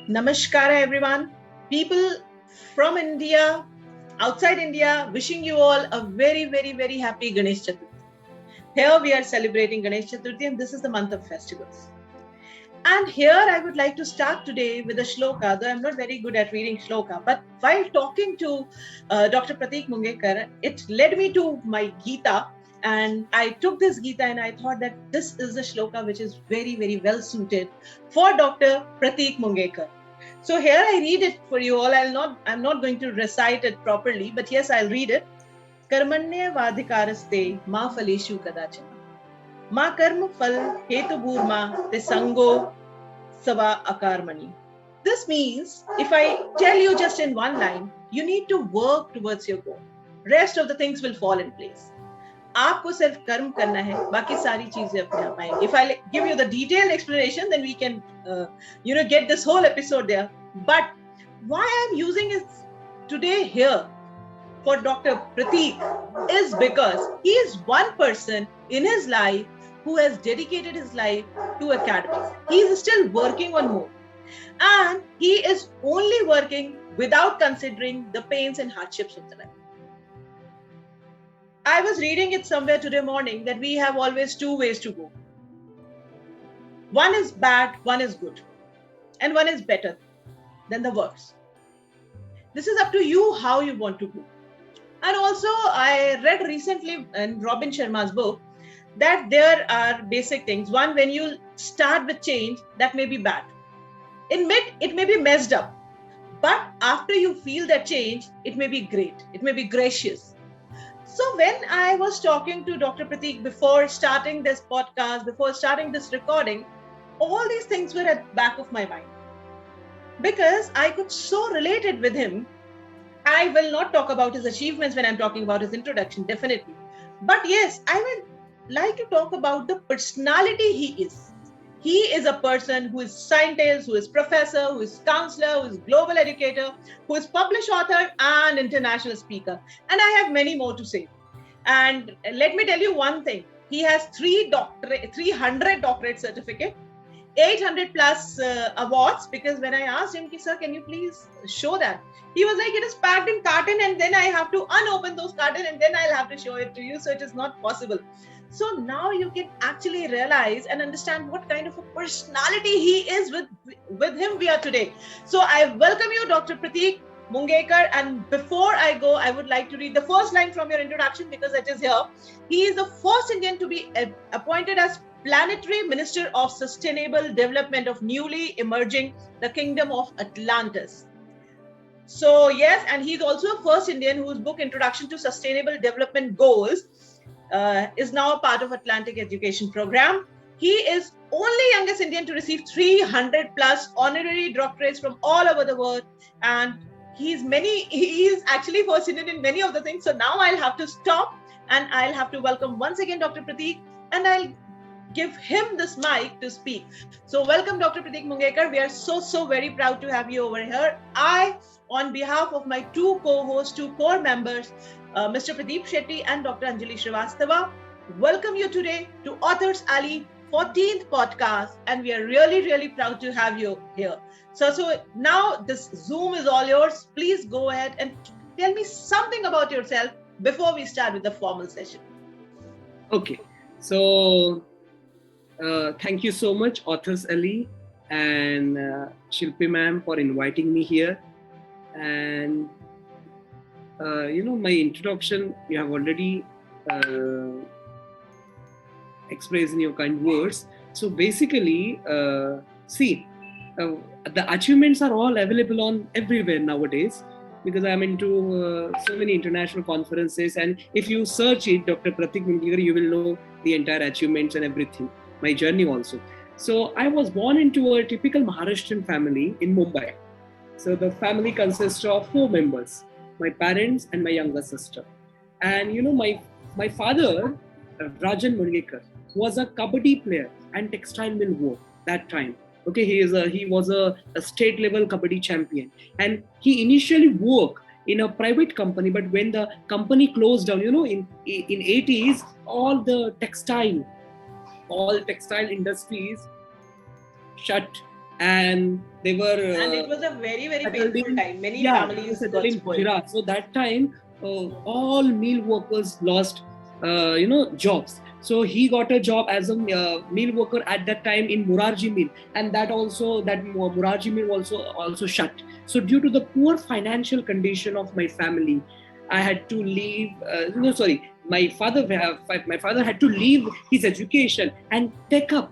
Namaskara everyone. People from India, outside India, wishing you all a very happy Ganesh Chaturthi. Here we are celebrating Ganesh Chaturthi and this is the month of festivals. And here I would like to start today with a shloka, though I'm not very good at reading shloka. But while talking to Dr. Pratik Mungekar, it led me to my Gita. And I took this Gita and I thought that this is a shloka which is very well suited for Dr. Pratik Mungekar. So here I read it for you all. I'm not going to recite it properly, but yes, I'll read it. Karmanya vadhikaraste ma phaleshu kadachana. Ma karma phal hetu bhurma te sango sava akarmani. This means if I tell you just in one line, you need to work towards your goal. Rest of the things will fall in place. आपको सिर्फ कर्म करना है, बाकी सारी चीजें अपने आप आएंगी. If I give you the detailed explanation, then we can, get this whole episode there. But why I'm using it today here for Dr. Pratik is because he is one person in his life who has dedicated his life to academics. He is still working on more. And he is only working without considering the pains and hardships of the life. I was reading it somewhere today morning that we have always two ways to go. One is bad, one is good. And one is better than the worst. This is up to you how you want to go. And also I read recently in Robin Sharma's book that there are basic things. One, when you start with change, that may be bad. In mid, it may be messed up. But after you feel that change, it may be great. It may be gracious. So when I was talking to Dr. Pratik before starting this podcast, before starting this recording, all these things were at the back of my mind. Because I could so relate it with him. I will not talk about his achievements when I'm talking about his introduction, definitely. But yes, I would like to talk about the personality he is. He is a person who is scientist, who is professor, who is counselor, who is global educator, who is published author and international speaker. And I have many more to say. And let me tell you one thing. He has 300 doctorate certificates, 800 plus awards, because when I asked him, sir, can you please show that? He was like, it is packed in carton and then I have to unopen those carton and then I'll have to show it to you. So it is not possible. So now you can actually realize and understand what kind of a personality he is. With him we are today. So I welcome you, Dr. Pratik Mungekar. And before I go, I would like to read the first line from your introduction because it is here. He is the first Indian to be appointed as Planetary Minister of Sustainable Development of newly emerging the Kingdom of Atlantis. So yes, and he's also a first Indian whose book Introduction to Sustainable Development Goals is now a part of Atlantic Education Program. He is only youngest Indian to receive 300 plus honorary doctorates from all over the world. And he is actually first Indian in many of the things. So now I'll have to stop and I'll have to welcome once again Dr. Pratik and I'll give him this mic to speak. So welcome Dr. Pratik Mungekar. We are so very proud to have you over here. I, on behalf of my two co-hosts, two core members, Mr. Pradeep Shetty and Dr. Anjali Srivastava, welcome you today to Authors Alley 14th podcast. And we are really proud to have you here. So now this Zoom is all yours. Please go ahead and tell me something about yourself before we start with the formal session. Okay. So thank you so much, Authors Alley and Shilpi ma'am for inviting me here. And my introduction, you have already expressed in your kind words. So basically, the achievements are all available on everywhere nowadays because I'm into so many international conferences. And if you search it, Dr. Pratik Mungekar, you will know the entire achievements and everything, my journey also. So I was born into a typical Maharashtrian family in Mumbai. So the family consists of 4 members, my parents and my younger sister. And my father, Rajan Mungekar, was a kabaddi player and textile mill worker that time. Okay, he was a state level kabaddi champion. And he initially worked in a private company, but when the company closed down, in 80s, all textile industries shut and they were And it was a very, very settled painful in, time. Many yeah, families settled got in spoiled. Gujarat. So that time, all meal workers lost, jobs. So he got a job as a meal worker at that time in Murarji mill, and that Murarji mill also shut. So due to the poor financial condition of my family, I had to leave. My father had to leave his education and take up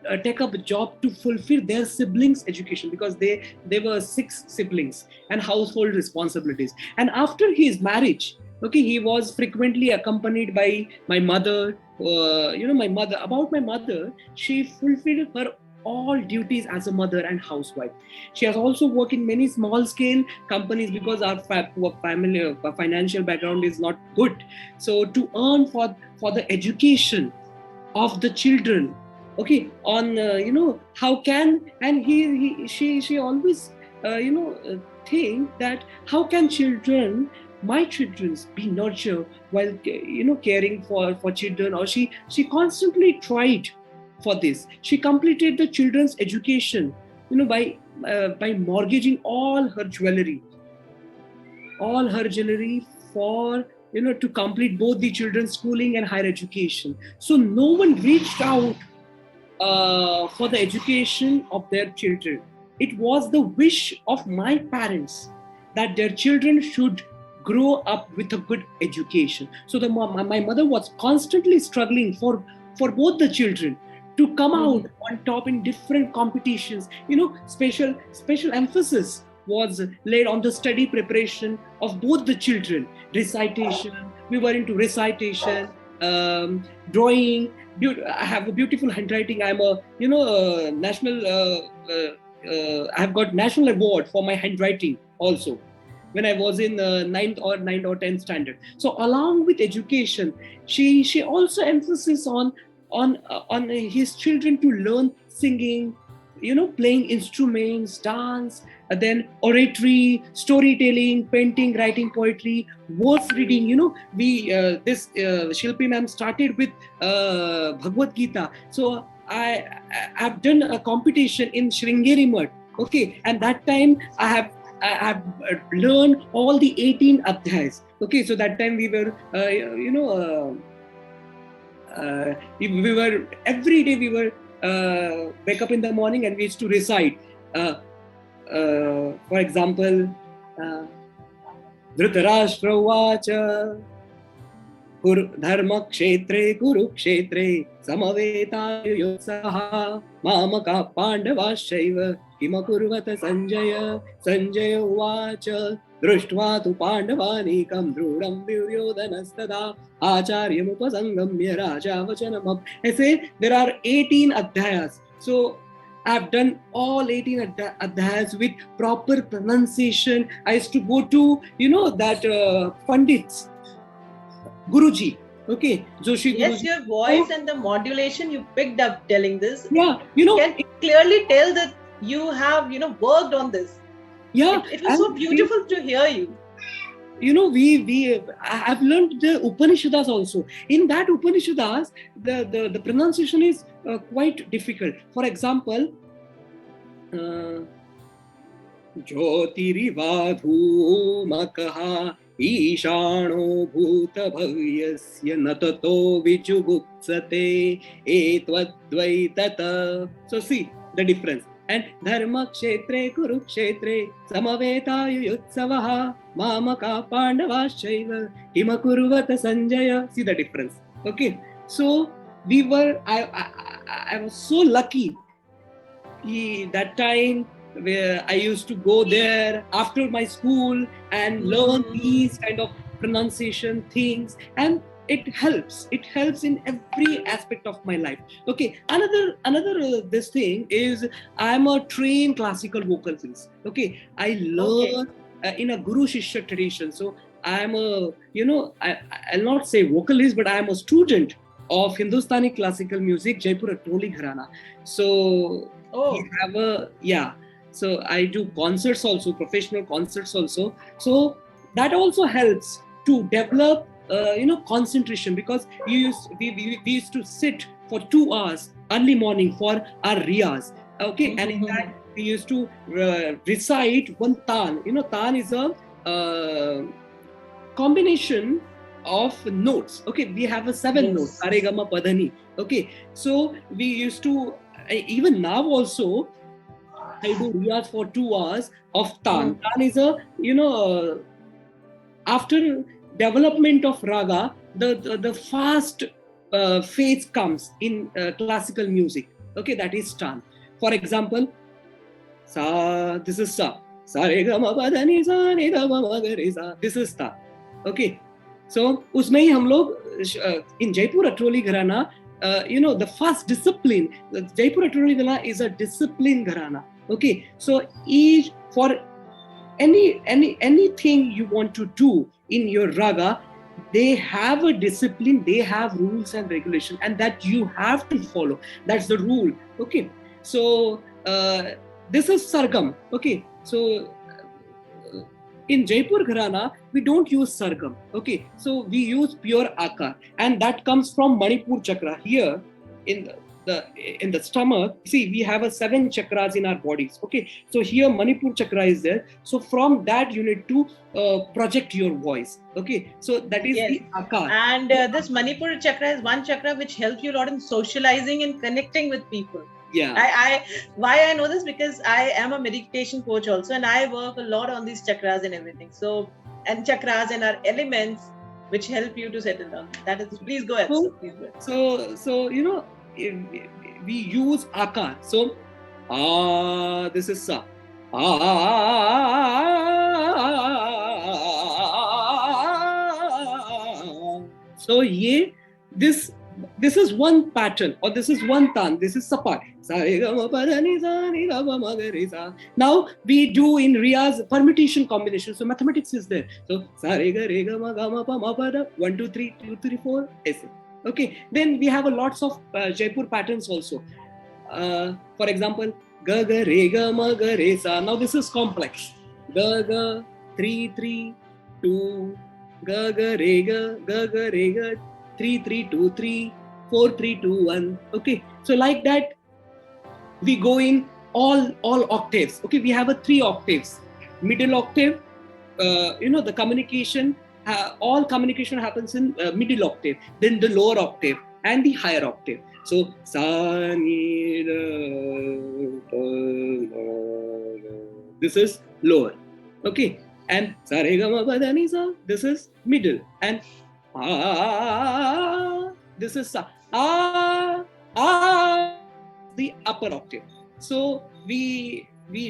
a job to fulfill their siblings' education, because they were 6 siblings and household responsibilities. And after his marriage, okay, he was frequently accompanied by my mother. My mother, she fulfilled her all duties as a mother and housewife. She has also worked in many small scale companies, because our family financial background is not good. So to earn for the education of the children, okay, on how can, and she always think that how can my children be nurtured while caring for children. Or she constantly tried for this. She completed the children's education by mortgaging all her jewelry for to complete both the children's schooling and higher education. So no one reached out for the education of their children. It was the wish of my parents that their children should grow up with a good education. So my mother was constantly struggling for both the children to come out on top in different competitions. Special emphasis was laid on the study preparation of both the children. Recitation, we were into recitation, drawing. I have a beautiful handwriting. I'm a national. I have got national award for my handwriting also when I was in 9th or 10th standard. So along with education, she also emphasis on his children to learn singing, playing instruments, dance, then oratory, storytelling, painting, writing poetry, verse reading. This Shilpi ma'am started with Bhagavad Gita. So I've done a competition in Sringeri Mutt. Okay, and that time I have learned all the 18 adhyas. Okay, so that time we were we were every day we were wake up in the morning and we used to recite. For example, Dhritarashtra Uvacha Dharma Kshetre Kurukshetre Samavetayosaha Mamaka Pandavashaiva Kimakurvata Sanjaya Uvacha Drushtva tu Pandavanikam Drudam Duryodhanastada Acharyam Upasangamya Raja Vachanam. I say there are 18 adhyas. So I've done all 18 adhyas with proper pronunciation. I used to go to, that Pandits, Guruji. Okay, Joshi Yes, Guruji. your voice and the modulation you picked up telling this. Yeah, can clearly tell that you have, worked on this. Yeah, it was so beautiful to hear you. I've learned the Upanishads also. In that Upanishads, the pronunciation is quite difficult. For example, Jyotirivadhu makaha Ishano bhuta bhavyasya natato vichugutsate etvadvaitata. So see the difference. And Dharma Kshetre Kurukshetre Samavetayutsavaha Mamaka Pandavashaiva Himakurvata Sanjaya. See the difference. Okay. So I was so lucky. That time where I used to go there after my school and learn these kind of pronunciation things, and it helps in every aspect of my life. Okay, another this thing is I'm a trained classical vocalist. Okay, I learn in a guru shishya tradition. So I'm a I'll not say vocalist, but I'm a student of Hindustani classical music, Jaipur Atoli Gharana. So we have so I do concerts also, professional concerts also. So that also helps to develop concentration, because we used to sit for 2 hours early morning for our riyaz. Okay, and in that we used to recite one tan. Tan is a combination of notes. Okay, we have a 7 Yes. notes, Saregama Padani. Okay, so we used to, even now also, I do riyaz for 2 hours of tan. Tan is a, after development of raga, the fast phase comes in classical music. Okay, that is tan. For example, sa, this is sa. Sa re ga ma pa da ni sa ni da ma ma ga re sa. This is ta. Okay, so उसमें ही हम लोग in Jaipur Atroli Gharana, the first discipline. Jaipur Atroli Gharana is a discipline gharana. Okay, so each for anything you want to do in your raga, they have a discipline, they have rules and regulation, and that you have to follow. That's the rule. Okay, so this is sargam. Okay, so in Jaipur Gharana, we don't use sargam. Okay, so we use pure akar, and that comes from Manipur chakra. Here in the stomach, see, we have 7 chakras in our bodies. Okay, so here Manipur chakra is there. So from that you need to project your voice. Okay, so that is the akar. And this Manipur chakra is one chakra which helps you a lot in socializing and connecting with people. Yeah. Why I know this, because I am a meditation coach also, and I work a lot on these chakras and everything. So, and chakras and our elements which help you to settle down. That is, please go ahead. So we use akar. So this is sa. So this is one pattern, or this is one tan. This is sapat. Now we do in riyaz permutation combination. So mathematics is there. So 1 2 3 2 3 4. Okay. Then we have a lots of Jaipur patterns also. For example, ga ga re ga ma ga re sa. Now this is complex. Ga ga 3 3 2. Ga ga re ga 3 3 2 3 4 3 2 1. Okay, so like that we go in all octaves. Okay, we have 3 octaves. Middle octave, the communication, all communication happens in middle octave. Then the lower octave and the higher octave. So sa ni this is lower. Okay, and sa re ga ma pa da ni sa, this is middle, and this is sa. The upper octave. So we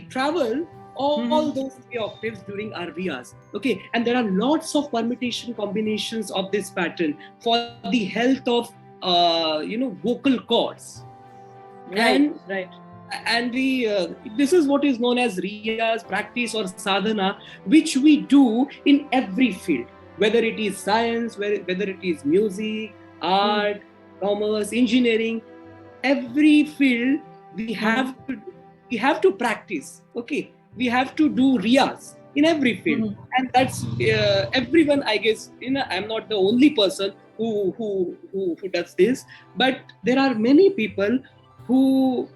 travel all those 3 octaves during our riyaz. Okay, and there are lots of permutation combinations of this pattern for the health of vocal cords. Right. And this is what is known as riyaz, practice or sadhana, which we do in every field, whether it is science, whether it is music, art, commerce, engineering. Every field we have to practice. Okay, we have to do riyaz in every field, and that's everyone. I guess I'm not the only person who does this, but there are many people who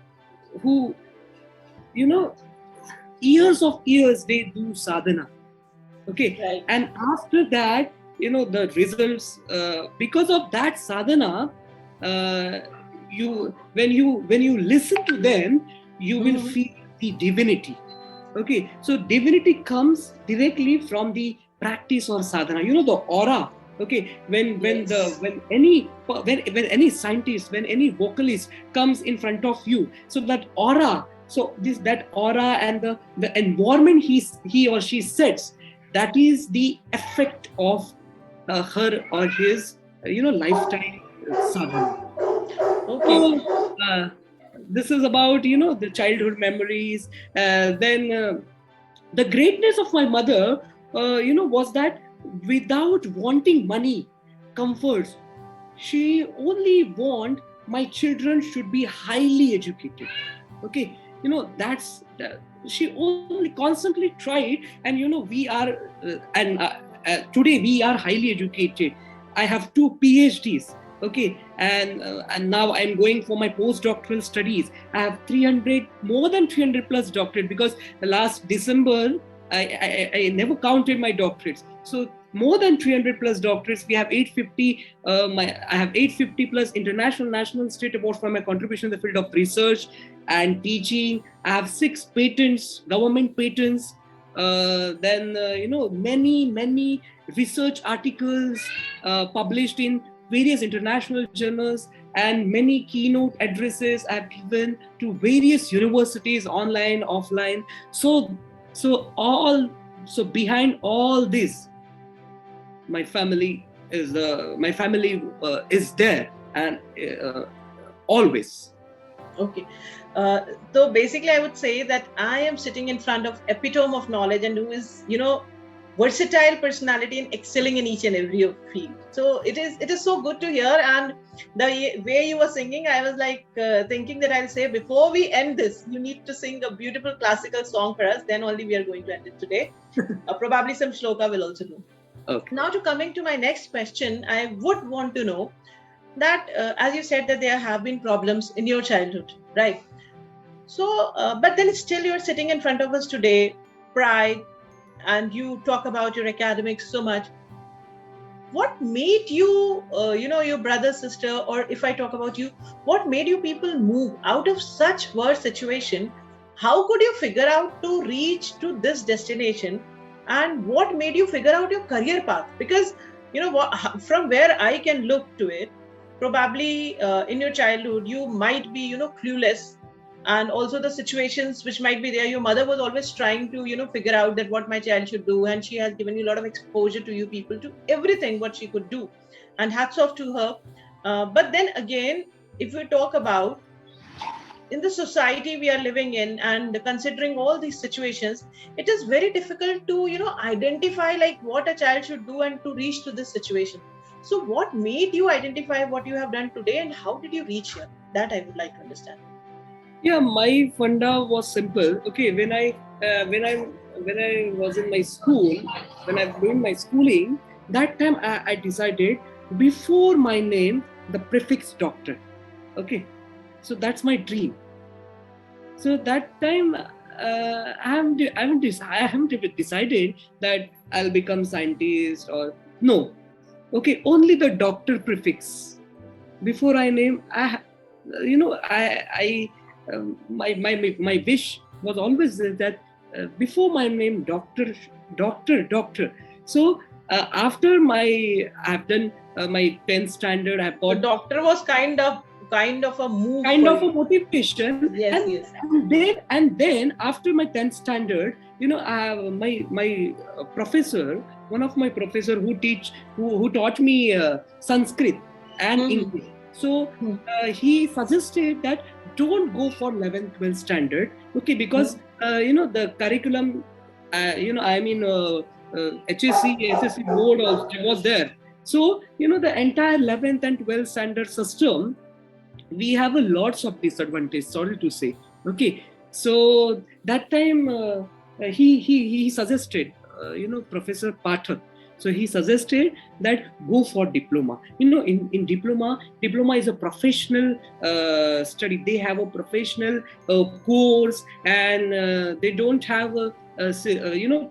years they do sadhana. Okay, right. And after that, the results because of that sadhana. When you listen to them, you will feel the divinity. Okay, so divinity comes directly from the practice or sadhana. The aura. Okay, when any scientist, when any vocalist comes in front of you, so that aura, that aura and the environment he or she sets, that is the effect of her or his lifetime sadhana. Okay, this is about the childhood memories. Then the greatness of my mother, was that without wanting money, comforts, she only want my children should be highly educated. Okay, that's she only constantly tried, and we are today we are highly educated. I have 2 PhDs. Okay, and now I'm going for my postdoctoral studies. I have 300, more than 300 plus doctorate, because the last December I never counted my doctorates. So more than 300 plus doctorates. We have 850. I have 850 plus international, national, state awards for my contribution in the field of research and teaching. I have 6 patents, government patents. Then many research articles published in various international journals, and many keynote addresses I've given to various universities, online, offline. So behind all this, my family is there, and always. Okay. So basically, I would say that I am sitting in front of epitome of knowledge, and who is, versatile personality and excelling in each and every field. So it is so good to hear. And the way you were singing, I was like thinking that I'll say, before we end this, you need to sing a beautiful classical song for us. Then only we are going to end it today. Probably some shloka will also do. Okay. Now, to coming to my next question, I would want to know that as you said that there have been problems in your childhood, right? So but then still you're sitting in front of us today, pride, and you talk about your academics so much. What made you your brother, sister, or if I talk about you, what made you people move out of such worse situation? How could you figure out to reach to this destination? And what made you figure out your career path? Because from where I can look to it, probably in your childhood you might be clueless, and also the situations which might be there, your mother was always trying to figure out that what my child should do, and she has given you a lot of exposure to you people, to everything what she could do, and hats off to her. But then again, if we talk about in the society we are living in, and considering all these situations, it is very difficult to identify like what a child should do and to reach to this situation. So what made you identify what you have done today, and how did you reach here? That I would like to understand. Yeah, my funda was simple. Okay, when I was in my school, when I was doing my schooling, that time I decided, before my name, the prefix doctor. Okay, so that's my dream. So that time I haven't even decided that I'll become scientist or no. Okay, only the doctor prefix. Before I name, my wish was always that before my name, doctor. So after I've done my 10th standard, I've got. The doctor was kind of a move, a motivation. Yes. And then after my 10th standard, my professor, one of my professor who taught me Sanskrit and English. So he suggested that don't go for 11th, 12th standard, okay, because the curriculum, HSC, SSC board was there. So the entire 11th and 12th standard system, we have a lots of disadvantage, sorry to say. Okay, so that time he suggested, Professor Pathak. So he suggested that go for diploma. In diploma is a professional study. They have a professional course, and they don't have a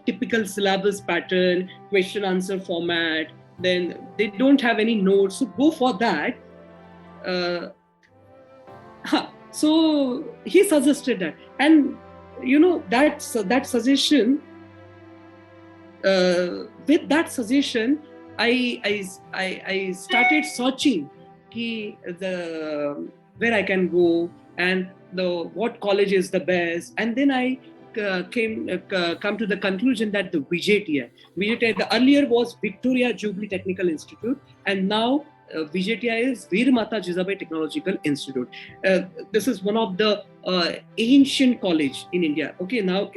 typical syllabus pattern, question answer format. Then they don't have any notes. So go for that. So he suggested that, and that suggestion. With that suggestion, I started searching where I can go and what college is the best, and then I come to the conclusion that the VJTI, the earlier was Victoria Jubilee Technical Institute, and now VJTI is Veer Mata Jizabai Technological Institute. This is one of the ancient college in India. Okay, now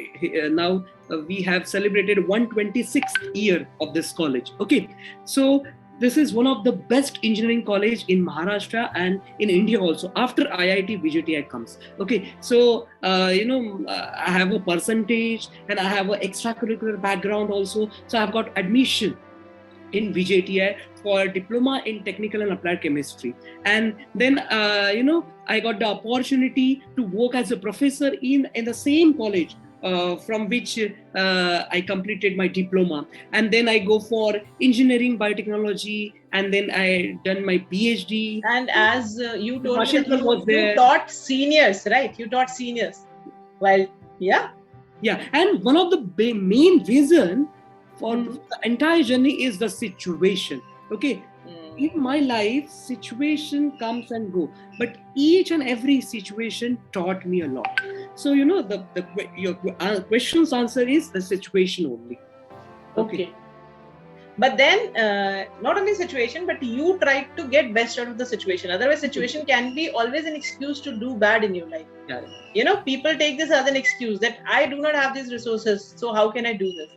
we have celebrated 126th year of this college. Okay, so this is one of the best engineering college in Maharashtra and in India also. After IIT, VJTI comes. Okay, so I have a percentage and I have an extracurricular background also. So I've got admission. in VJTI for diploma in technical and applied chemistry. And then, I got the opportunity to work as a professor in the same college from which I completed my diploma. And then I go for engineering biotechnology, and then I done my PhD. And as you told me that you taught seniors, right? You taught seniors. Well, yeah. Yeah, and one of the main reason for the entire journey is the situation. Okay, in my life, situation comes and go, but each and every situation taught me a lot. So your question's answer is the situation only. Okay. But then, not only situation, but you try to get best out of the situation. Otherwise, situation can be always an excuse to do bad in your life. Yeah. People take this as an excuse that I do not have these resources, so how can I do this?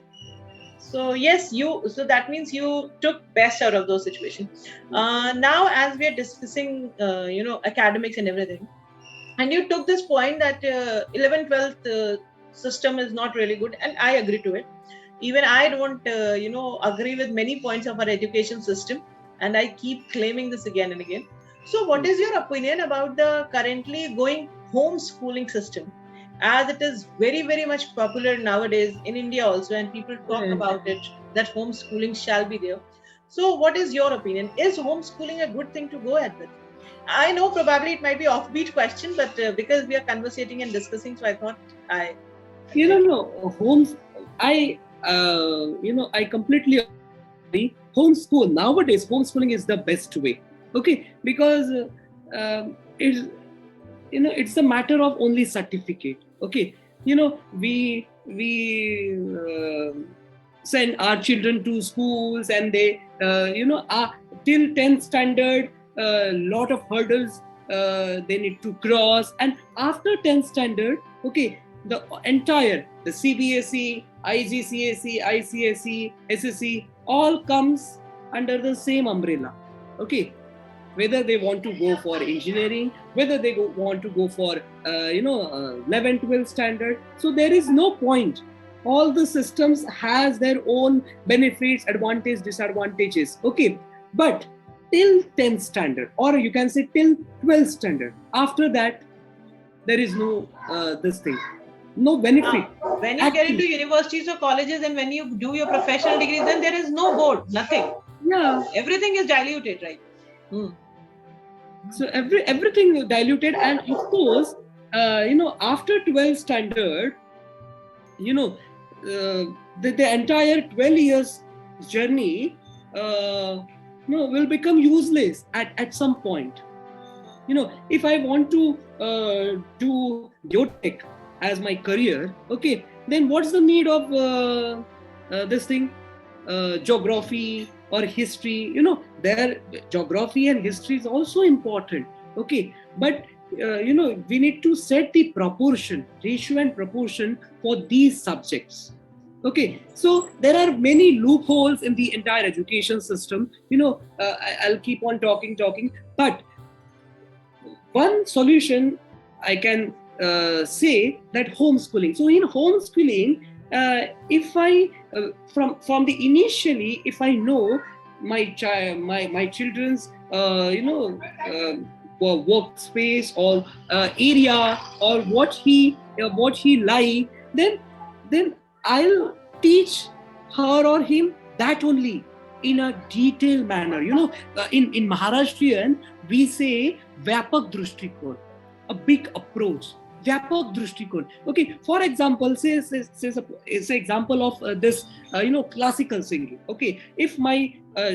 So yes, so that means you took best out of those situations. Now, as we are discussing, academics and everything, and you took this point that 11th, 12th system is not really good, and I agree to it. Even I don't, agree with many points of our education system, and I keep claiming this again and again. So what is your opinion about the currently going homeschooling system, as it is very, very much popular nowadays in India also, and people talk about it, that homeschooling shall be there. So what is your opinion? Is homeschooling a good thing to go ahead with? I know probably it might be offbeat question, but because we are conversating and discussing, so I thought I completely agree. Homeschool nowadays, homeschooling is the best way. Okay, because it's a matter of only certificate. Okay, we send our children to schools, and they till 10th standard, lot of hurdles they need to cross, and after 10th standard, okay, the CBSE, IGCSE, ICSE, SSE all comes under the same umbrella. Okay, whether they want to go for engineering, whether they want to go for 11th, 12th standard, so there is no point. All the systems has their own benefits, advantages, disadvantages. Okay, but till 10th standard, or you can say till 12th standard, after that there is no this thing, no benefit. When you get into universities or colleges, and when you do your professional degrees, then there is no board, nothing. Yeah, everything is diluted, right? So everything is diluted, and of course, after 12th standard, the entire 12 years journey will become useless at some point. If I want to do geotech as my career, okay, then what's the need of this thing, geography or history? Their geography and history is also important. Okay, but we need to set the ratio and proportion for these subjects. Okay, so there are many loopholes in the entire education system. I'll keep on talking, but one solution I can say that homeschooling. So in homeschooling, if I from the initially, if I know my children's workspace or area, or what he like, then I'll teach her or him that only in a detailed manner. In Maharashtrian we say vyapak drishtikon, a big approach. Vyapak drishtikon. Okay, for example, say example of this classical singing. Okay, if my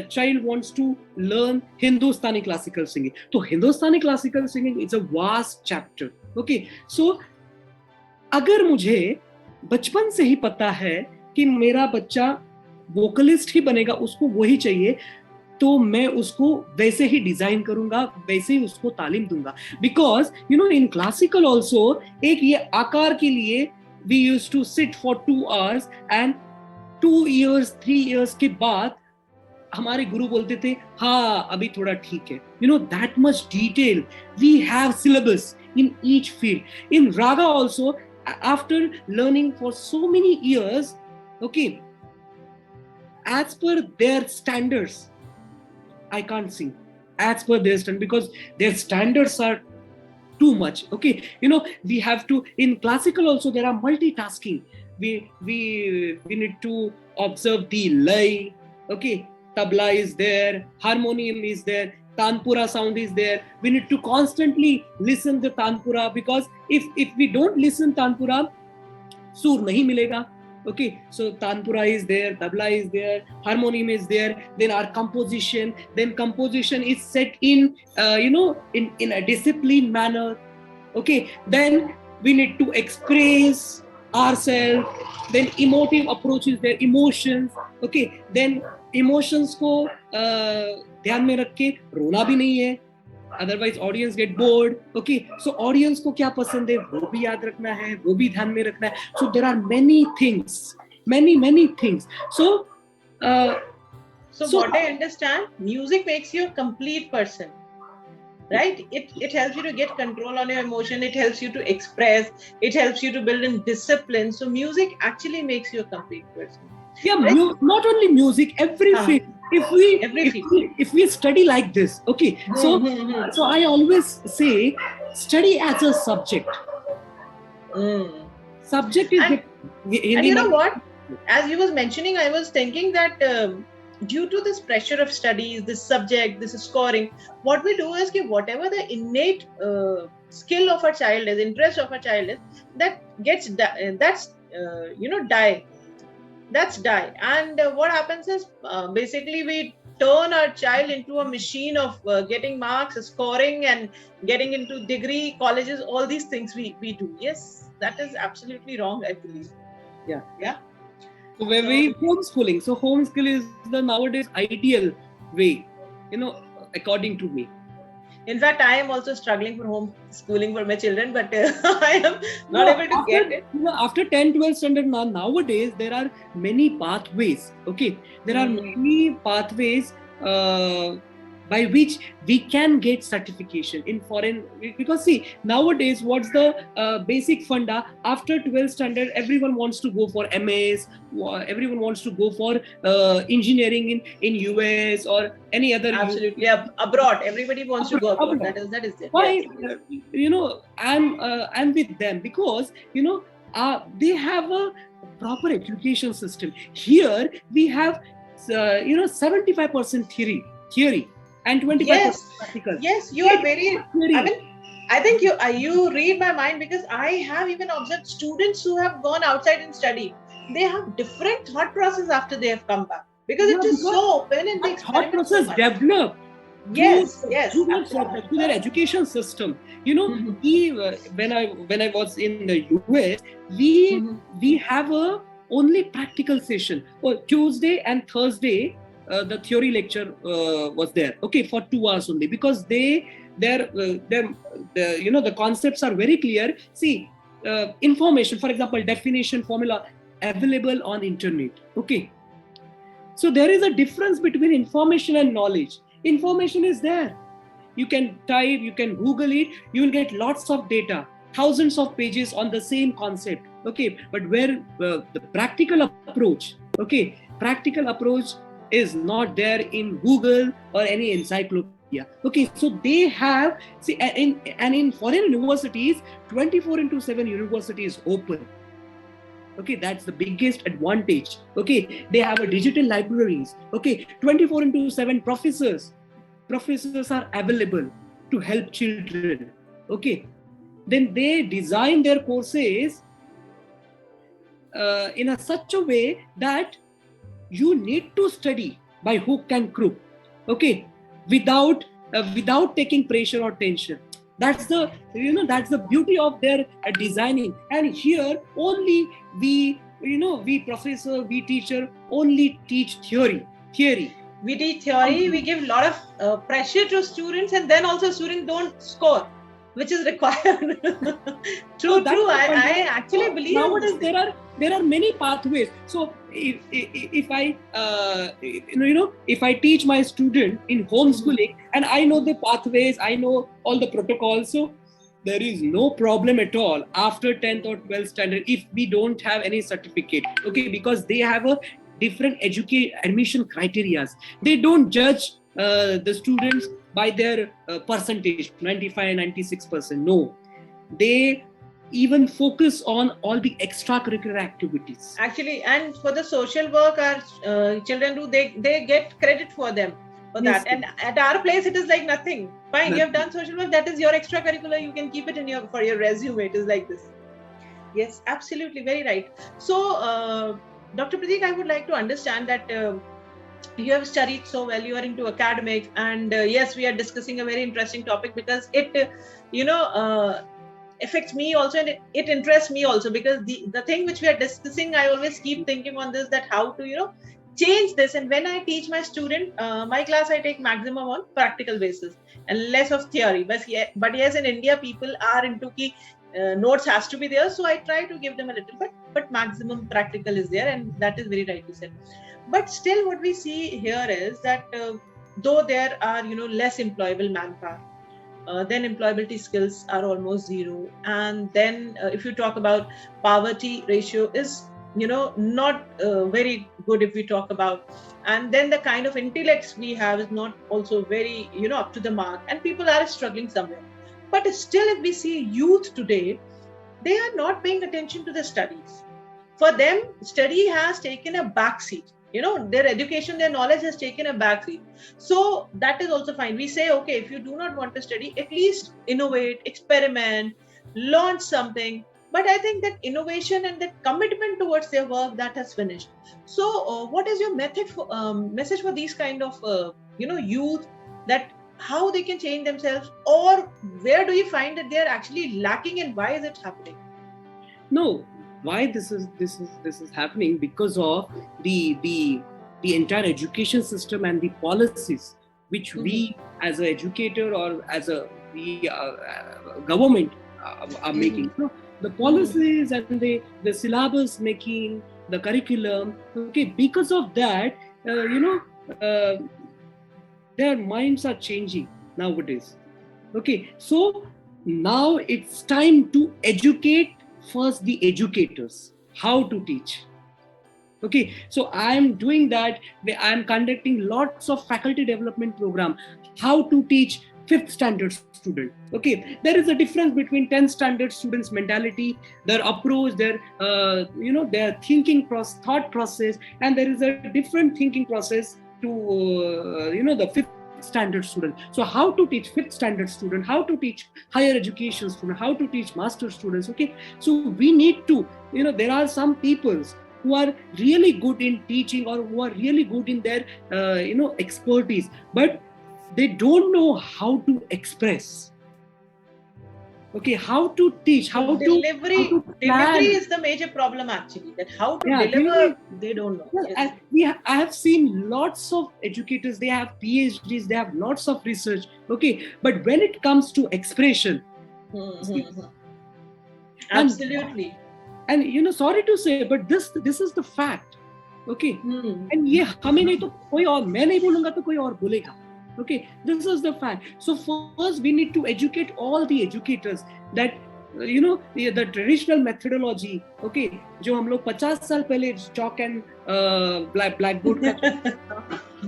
child wants to learn Hindustani classical singing, so Hindustani classical singing is a vast chapter. Okay, so अगर मुझे बचपन से ही पता है कि मेरा बच्चा vocalist ही बनेगा, उसको वही चाहिए, तो मैं उसको वैसे ही डिजाइन करूंगा, वैसे ही उसको तालीम दूंगा. बिकॉज इन क्लासिकल ऑल्सो एक ये आकार के लिए we used to sit for 2 hours, and 2 years 3 years के बाद हमारे गुरु बोलते थे हाँ अभी थोड़ा ठीक है. That much detail we have syllabus in each field. In raga also, after learning for so many years, okay, as per their standards, I can't sing as per their standard, because their standards are too much. Okay, we have to, in classical also there are multitasking. We need to observe the lay. Okay, tabla is there, harmonium is there, tanpura sound is there. We need to constantly listen the tanpura, because if we don't listen tanpura, sur nahi milega. Okay, so tanpura is there, tabla is there, harmonium is there, then our composition is set in in a disciplined manner. Okay, then we need to express ourselves, then emotive approach is there, emotions. Okay, then emotions को ध्यान में रख के रोना भी नहीं है, otherwise audience get bored. Okay, so audience को क्या पसंद है वो भी याद रखना है, वो भी ध्यान में रखना है. So there are many things. So what I understand, music makes you a complete person, right? It helps you to get control on your emotion, it helps you to express, it helps you to build in discipline. So music actually makes you a complete person. Yeah, right? Not only music, every field. If we study like this, okay, so I always say study as a subject. Subject is and you know what, as you was mentioning, I was thinking that due to this pressure of studies, this subject, this scoring, what we do is that whatever the innate skill of a child is, interest of a child is, that gets die. And what happens is basically we turn our child into a machine of getting marks, scoring, and getting into degree, colleges, all these things we do. Yes, that is absolutely wrong, I believe. Yeah. So we homeschooling. So homeschool is the nowadays ideal way, according to me. In fact, I am also struggling for homeschooling for my children, but I am not able to get it. After 10, 12 standard nowadays, there are many pathways. Okay, there are many pathways by which we can get certification in foreign. Because see, nowadays, what's the basic funda? After 12 standard, everyone wants to go for MS. Everyone wants to go for engineering in US or any other. Absolutely, abroad. Everybody wants to go abroad. That is it. Why? Yes. I'm with them because they have a proper education system. Here we have 75% theory and 25% practical. Yes, you are very. I think you read my mind, because I have even observed students who have gone outside and studied. They have different thought process after they have come back, because it is so open and they thought process developed. Yes, through their education system. When I was in the US, we have a only practical session. Tuesday and Thursday, the theory lecture was there. Okay, for 2 hours only, because the concepts are very clear. See, information, for example, definition, formula available on internet. Okay, so there is a difference between information and knowledge. Information is there. You can type, you can Google it, you will get lots of data, thousands of pages on the same concept. Okay, but where the practical approach is not there in Google or any encyclopedia. Okay, so they have, in foreign universities, 24/7 university is open. Okay, that's the biggest advantage. Okay, they have a digital libraries. Okay, 24/7 professors are available to help children. Okay, then they design their courses in such a way that you need to study by hook and crook. Okay, without taking pressure or tension. That's the beauty of their designing. And here only we professor, we teacher only teach theory. We teach theory. We give a lot of pressure to students, and then also students don't score, which is required. True. I actually believe nowadays there are many pathways. So if I teach my student in homeschooling, and I know the pathways, I know all the protocols, so there is no problem at all after 10th or 12th standard if we don't have any certificate. Okay, because they have a different admission criteria. They don't judge the students by their percentage, 95, 96%. No, they even focus on all the extracurricular activities. Actually, and for the social work, our children do, they get credit for them for Yes. that. And at our place, it is like nothing. Fine, you have done social work, that is your extracurricular. You can keep it in for your resume. It is like this. Yes, absolutely, very right. So, Dr. Pratik, I would like to understand that you have studied so well. You are into academics, and yes, we are discussing a very interesting topic because it, affects me also, and it interests me also, because the thing which we are discussing, I always keep thinking on this, that how to change this. And when I teach my student, my class, I take maximum on practical basis and less of theory. But yes, in India, people are into notes has to be there, so I try to give them a little bit, but maximum practical is there, and that is very rightly said. But still, what we see here is that though there are less employable manpower, then employability skills are almost zero. And then if you talk about poverty ratio is not very good if we talk about, and then the kind of intellects we have is not also very up to the mark, and people are struggling somewhere. But still, if we see youth today, they are not paying attention to the studies. For them, study has taken a backseat. Their education, their knowledge has taken a backseat. So that is also fine. We say, okay, if you do not want to study, at least innovate, experiment, launch something. But I think that innovation and that commitment towards their work, that has finished. So what is your message for these kind of youth, that how they can change themselves, or where do you find that they are actually lacking, and why is it happening? No, why this is happening? Because of the entire education system and the policies which we as an educator or as a government are making. So the policies and the syllabus making, the curriculum. Okay, because of that, their minds are changing nowadays. Okay, so now it's time to educate first the educators how to teach. Okay, so I'm doing that. I'm conducting lots of faculty development program, how to teach 5th standard student. Okay, there is a difference between 10th standard students' mentality, their approach, their their thought process, and there is a different thinking process to the 5th standard student. So how to teach 5th standard student, how to teach higher education student, how to teach master students. Okay, so we need to, there are some people who are really good in teaching, or who are really good in their expertise, but they don't know how to express. Okay, how to teach, how delivery is the major problem actually, that how to deliver, they don't know. Yes. I have seen lots of educators, they have PhDs, they have lots of research, okay, but when it comes to expression, absolutely, and sorry to say, but this is the fact. Okay, and ye hame nahi to koi aur, main nahi bolunga to koi aur bolega. Okay, this is the fact. So first we need to educate all the educators that the traditional methodology, okay, जो हम लोग 50 साल पहले chalk and blackboard का,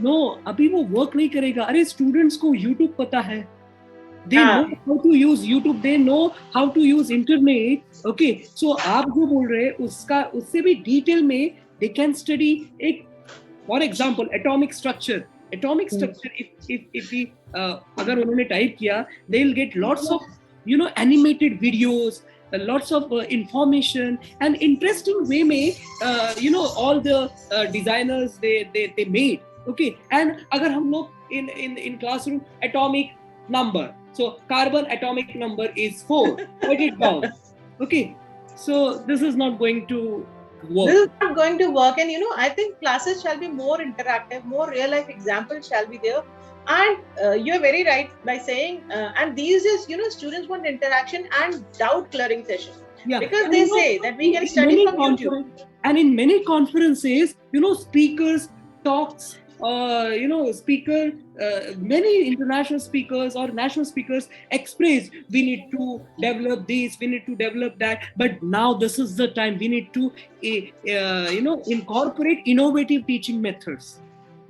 no, अभी वो work नहीं करेगा. अरे students को YouTube पता है, they know how to use YouTube, they know how to use internet. Okay, so आप जो बोल रहे हैं उससे भी detail में they can study एक, for example, atomic structure. If we अगर उन्होंने टाइप किया, they'll get lots of animated videos, lots of information, and interesting way में all the designers they made. Okay, and अगर हम लोग in classroom, atomic number, so carbon atomic number is 4, write it down. Okay, so this is not going to work. This is not going to work, and I think classes shall be more interactive, more real life examples shall be there. And you're very right by saying, and these is students want interaction and doubt clearing session, because and they say that we can study from YouTube. And in many conferences, speakers talks speaker, many international speakers or national speakers expressed, we need to develop this, we need to develop that. But now this is the time we need to, incorporate innovative teaching methods.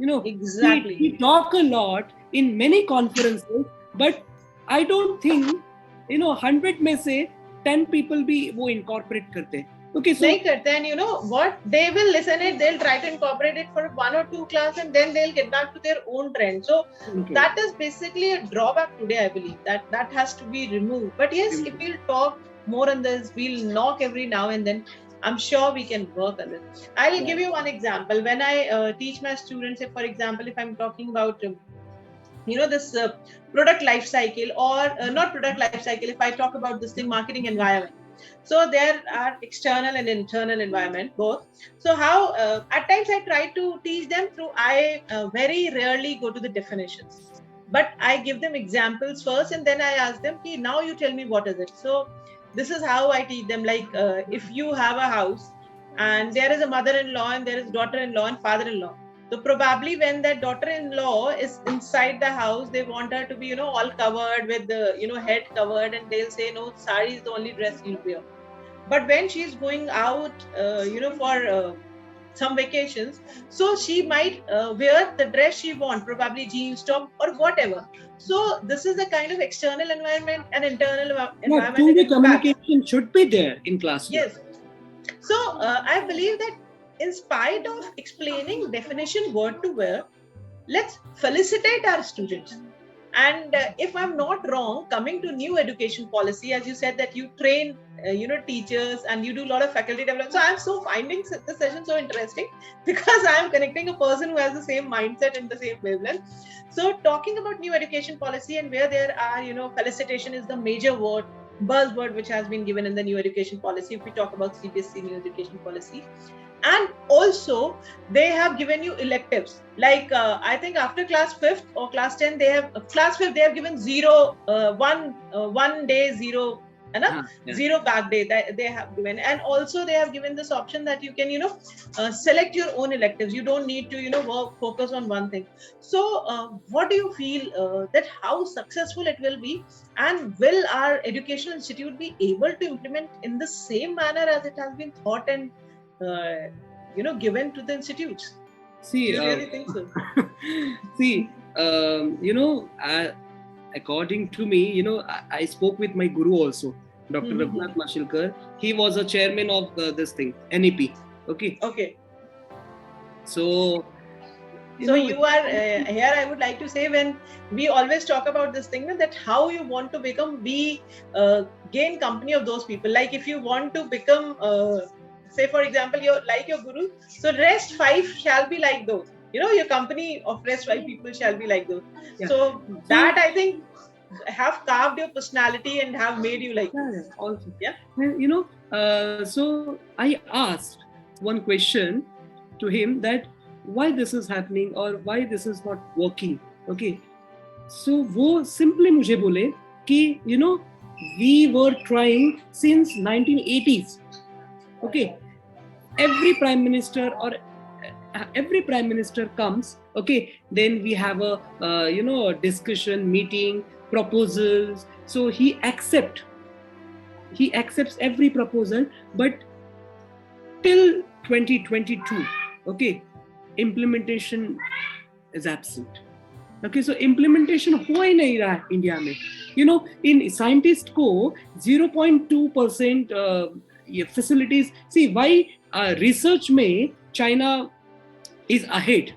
Exactly. We talk a lot in many conferences, but I don't think 100 में से 10 people भी वो incorporate करते हैं. Okay, so नहीं करते, and you know what, they will listen it, they'll try to incorporate it for 1 or 2 class, and then they'll get back to their own trend. So that is basically a drawback today, I believe, that has to be removed. But yes, if we'll talk more on this, we'll knock every now and then, I'm sure we can work on it. I'll give you one example. When I teach my students, if for example, if I'm talking about this product life cycle, or not product life cycle, if I talk about this thing, marketing environment. So there are external and internal environment, both. So how at times I try to teach them through, I very rarely go to the definitions, but I give them examples first, and then I ask them, okay, now you tell me what is it. So this is how I teach them. Like if you have a house and there is a mother-in-law and there is daughter-in-law and father-in-law. So probably when that daughter-in-law is inside the house, they want her to be, all covered with the, head covered, and they'll say, no, sari is the only dress you'll wear. But when she's going out, for some vacations, so she might wear the dress she wants, probably jeans, top, or whatever. So this is the kind of external environment and internal environment. Two-way communication should be there in classroom. Yes. So I believe that in spite of explaining definition word to word, let's felicitate our students. And if I'm not wrong, coming to new education policy, as you said that you train, teachers, and you do a lot of faculty development. So I'm so finding the session so interesting, because I'm connecting a person who has the same mindset and the same wavelength. So talking about new education policy, and where there are, felicitation is the major buzzword which has been given in the new education policy. If we talk about CBSE new education policy. And also they have given you electives, like I think after class 5th or class 10, they have class 5th, they have given 1 day 0 zero back day that they have given. And also they have given this option that you can select your own electives. You don't need to focus on one thing. So what do you feel that how successful it will be, and will our educational institute be able to implement in the same manner as it has been thought and given to the institutes? See, do you really think so? See, according to me, I spoke with my guru also, Dr. Pratik Mungekar. He was a chairman of this thing, NEP. Okay. So you are here. I would like to say, when we always talk about this thing, that how you want to gain company of those people. Like if you want to become, say for example, you're like your guru, so rest 5 shall be like those. Your company of rest 5 people shall be like those. Yeah. So that I think have carved your personality and have made you like this. Also. Yeah. So I asked one question to him, that why this is happening or why this is not working. Okay. So wo simply mujhe bole ki we were trying since 1980s. Okay. Every prime minister comes, okay, then we have a discussion, meeting, proposals. So he accepts every proposal, but till 2022, okay, implementation is absent. Okay, so implementation ho hi nahi raha India mein. In scientist ko 0.2% facilities. See why research mein China is ahead,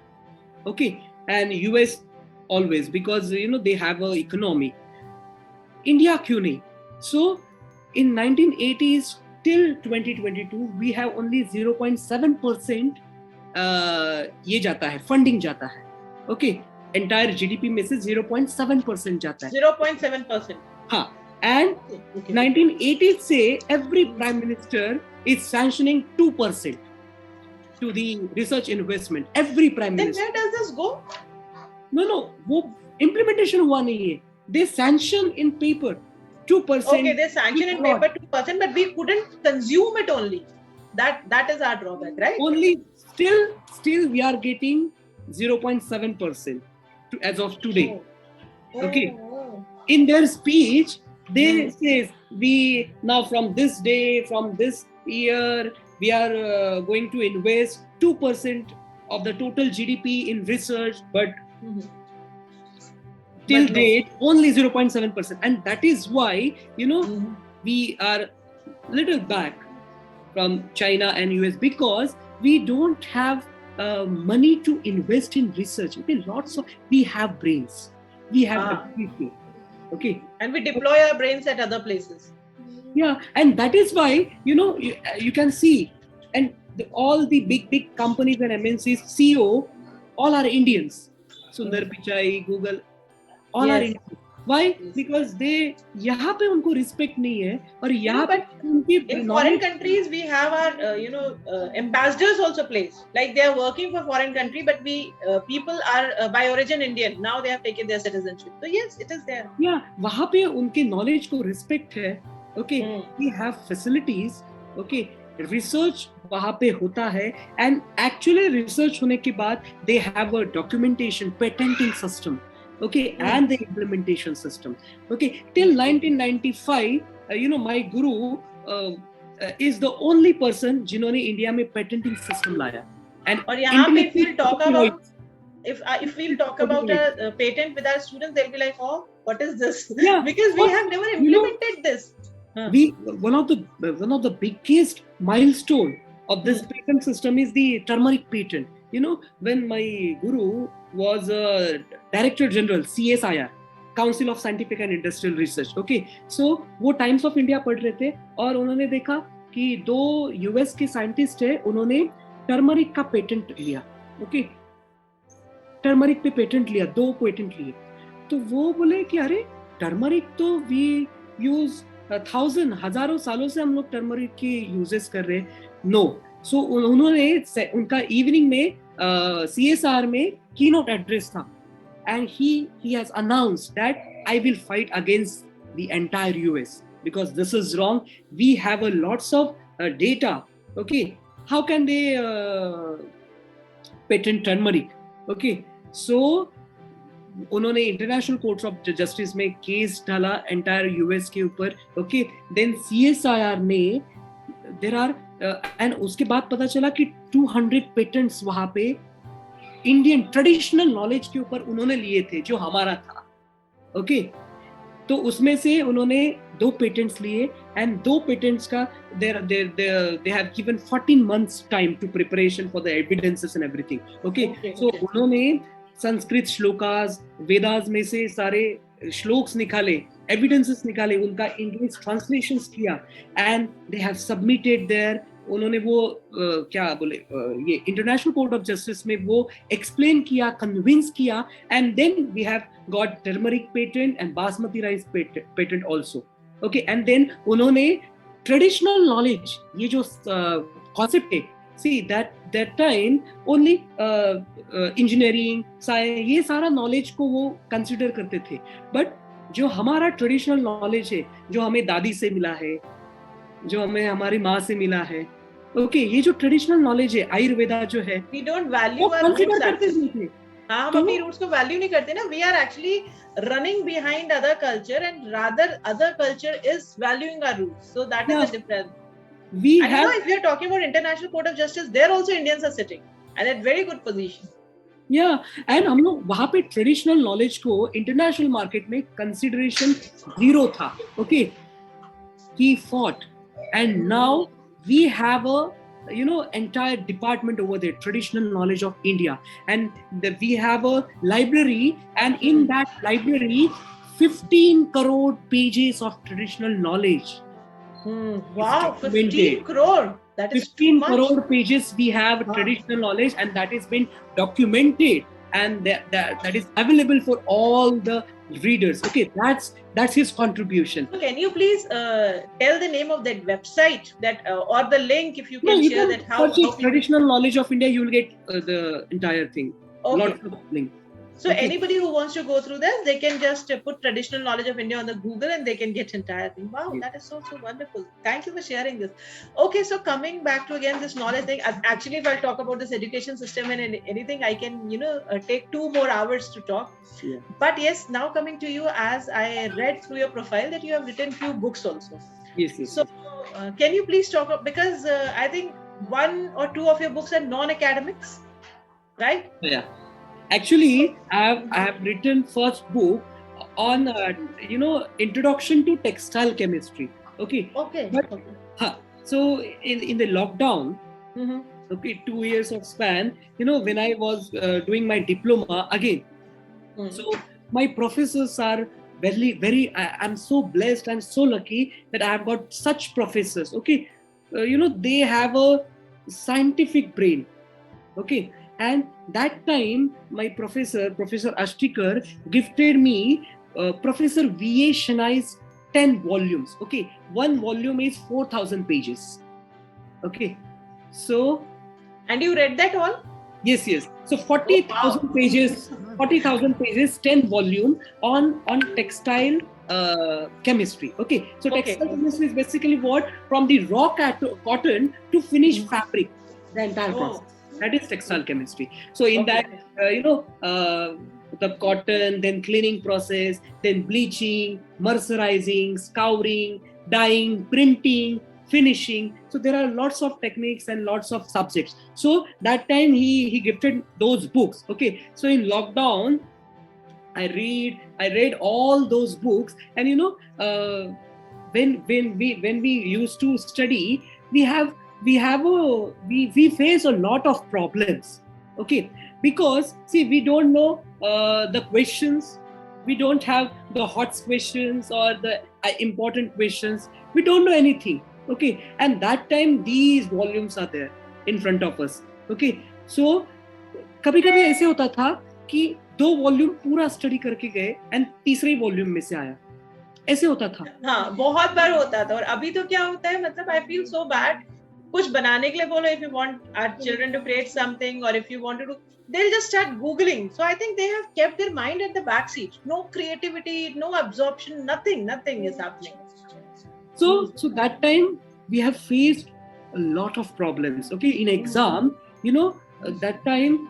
okay, and US always, because they have a economy. India kyun nahi? So in 1980s till 2022 we have only 0.7% ये जाता है, funding जाता है, okay, entire GDP में से 0.7% जाता है. 0.7%. हाँ. And 1980s से every prime minister is sanctioning 2% to the research investment. Every prime minister. Then where does this go? No, वो implementation हुआ नहीं है. They sanction in paper 2%. Okay, they sanction in paper 2%, but we couldn't consume it only. That is our drawback, right? Only still we are getting 0.7% as of today. Okay. Oh. In their speech, they Hmm. say we now from this day, from this year, we are going to invest 2% of the total GDP in research, but Mhm. till But no. date only 0.7%, and that is why Mhm. we are little back from China and US, because we don't have money to invest in research. Okay, we have brains, we have everything. Okay, And we deploy our brains at other places. yeah, and that is why you can see, and all the big companies and MNCs CEO all are Indians. Sundar Pichai, Google, all are Yes. Indians. Why? Yes. Because they यहाँ पे उनको respect नहीं है, और यहाँ पे But उनकी in foreign knowledge. countries, we have our, ambassadors also placed. Like they are working for foreign country, but we people are by origin Indian. Now they have taken their citizenship. So yes, it is there. Yeah, वहाँ पे उनके knowledge को respect है. Okay, we have facilities. Okay, research वहाँ पे होता है, and actually research होने के बाद they have a documentation, patenting system. Okay, and the implementation system. Okay, till 1995, my guru is the only person जिन्होंने इंडिया में patenting system लाया. And और यहाँ पे if we'll talk intellectual about if we'll talk about a patent with our students, they'll be like, oh, what is this? Yeah, because we have never implemented this. One of the biggest milestone of this patent system is the turmeric patent. When my guru was Director General CSIR, Council of Scientific and Industrial Research. Okay, so वो times of India पढ़ रहे थे और उन्होंने देखा कि 2 US के scientist है, उन्होंने टर्मरिक का पेटेंट लिया. ओके, टर्मरिक पे पेटेंट लिया, 2 पेटेंट लिए. तो वो बोले कि अरे टर्मरिक तो वी यूज हजारों सालों से हम लोग टर्मरिक की यूजेस कर रहे हैं. नो, सो उन्होंने उनका इवनिंग में CSR में कीनोट एड्रेस था, and he has announced that I will fight against the entire US because this is wrong. We have a lots of data. Okay, how can they patent turmeric? Okay, so उन्होंने international court of justice में case डाला entire US के ऊपर. Okay, then CSIR ने there are and उसके बाद पता चला कि 200 पेटेंट्स वहां पे इंडियन ट्रेडिशनल नॉलेज के ऊपर उन्होंने लिए थे जो हमारा था. ओके, तो उसमें से उन्होंने 2 पेटेंट्स लिए, एंड 2 पेटेंट्स का they have given 14 months time to preparation for the evidences and everything. Okay, so उन्होंने संस्कृत श्लोकास, वेदास में से सारे श्लोक्स निकाले, एविडेंसेस निकाले, उनका इंग्लिश ट्रांसलेशंस किया, and they have submitted there. उन्होंने वो क्या बोले ये इंटरनेशनल कोर्ट ऑफ जस्टिस में वो एक्सप्लेन किया, कन्विंस किया, and then we have got turmeric patent and basmati rice patent also. Okay, and then उन्होंने ट्रेडिशनल नॉलेज, ये जो कॉन्सेप्ट है, see that time only engineering, science, ये सारा नॉलेज को वो कंसिडर करते थे. बट जो हमारा ट्रेडिशनल नॉलेज है, जो हमें दादी से मिला है, जो हमें हमारी माँ से मिला है, ओके, ये जो ट्रेडिशनल नॉलेज है, आयुर्वेदा जो है, we don't value our roots actually. हाँ, हम अपनी रूट्स को वैल्यू नहीं करते ना. We are actually running behind other culture, and rather other culture is valuing our roots. So that is the difference. If we are talking about International Court of Justice, there also Indians are sitting and at very good position. Yeah, and हम लोग वहाँ पे traditional knowledge को international market में consideration 0 था. Okay, he fought, and now we have a entire department over there, traditional knowledge of India, and we have a library, and in that library 15 crore pages of traditional knowledge. Wow, 15 crore. That is 15 crore pages we have traditional knowledge, and that has been documented, and that is available for all the readers. Okay, that's his contribution. So can you please tell the name of that website, that or the link, if you can share that? How traditional knowledge of India, you will get the entire thing. Okay. Lots of link. So anybody who wants to go through this, they can just put traditional knowledge of India on the Google and they can get entire thing. Wow, that is so wonderful. Thank you for sharing this. Okay, so coming back to again this knowledge thing. Actually, if I'll talk about this education system and anything, I can take 2 more hours to talk. Yeah. But yes, now coming to you, as I read through your profile that you have written few books also. Yes. So can you please talk about, because I think 1 or 2 of your books are non-academics, right? Yeah. Actually, I have written first book on introduction to textile chemistry. Okay. So in the lockdown, 2 years of span, when I was doing my diploma again. So my professors are very I'm so blessed, I'm so lucky that I have got such professors. Okay. They have a scientific brain. Okay. And that time, my Professor Ashtikar, gifted me Professor V.A. Shanai's 10 volumes. Okay, one volume is 4,000 pages. Okay, so. And you read that all? Yes. So 40,000 pages, 10 volume on textile chemistry. Okay, so textile chemistry is basically what, from the raw cotton to finished fabric, the entire process. That is textile chemistry. So in that, the cotton, then cleaning process, then bleaching, mercerizing, scouring, dyeing, printing, finishing. So there are lots of techniques and lots of subjects. So that time he gifted those books. Okay. So in lockdown, I read all those books, and when we used to study, we face a lot of problems. Okay, because see, we don't know the questions, we don't have the hot questions or the important questions, we don't know anything. Okay, and that time these volumes are there in front of us. Okay, so कभी-कभी ऐसे होता था कि 2 volume पूरा study करके गए and तीसरे volume में से आया, ऐसे होता था. हाँ, बहुत बार होता था. और अभी तो क्या होता है, मतलब I feel so bad. कुछ बनाने के लिए बोलो, if you want our children to create something, or if you want to do, they'll just start googling. So I think they have kept their mind at the back seat. No creativity, no absorption, nothing is happening. So that time we have faced a lot of problems. Okay, in exam, that time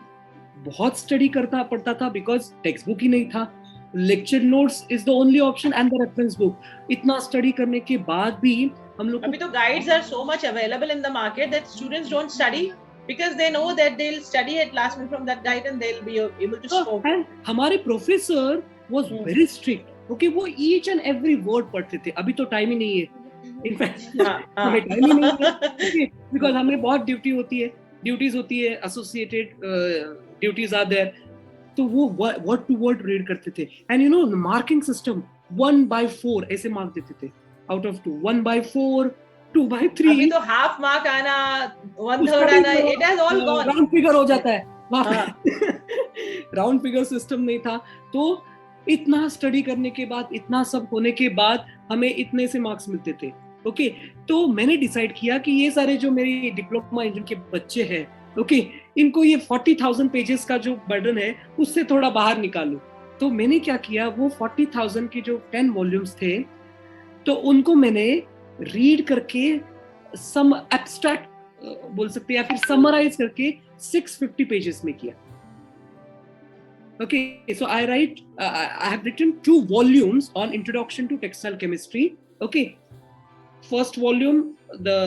बहुत study करना पड़ता था because text book ही नहीं था. Lecture notes is the only option and the reference book. इतना study करने के बाद भी हम लोग, अभी तो guides are so much available in the market that students don't study because they know that they'll study at last minute from that guide and they'll be able to score. And हमारे professor was very strict. Okay, वो each and every word पढ़ते थे. अभी तो time ही नहीं है. In fact, हमें time ही नहीं है because हमें बहुत ड्यूटीज होती है, associated duties are there. तो वो word to word read करते थे. And marking system 1/4 ऐसे मार्क देते थे out of 2. 1/4, 2/3. अभी तो half mark आना, 1/3 आना, it has all gone. Round figure हो जाता है. Round figure system नहीं था. तो इतना स्टडी करने के बाद, इतना सब होने के बाद हमें इतने से मार्क्स मिलते थे. ओके, तो मैंने डिसाइड किया कि ये सारे जो मेरी डिप्लोमा इंजीनियरिंग के बच्चे हैं, ओके, इनको ये 40,000 पेजेस का जो बर्डन है उससे थोड़ा बाहर निकालूं. तो मैंने क्या किया, वो 40,000 के जो 10 वॉल्यूम्स थे, तो उनको मैंने रीड करके सम एब्स्ट्रैक्ट बोल सकते हैं या फिर समराइज करके 650 पेजेस में किया. Okay, so I have written 2 volumes on Introduction to Textile Chemistry. Okay, first volume, the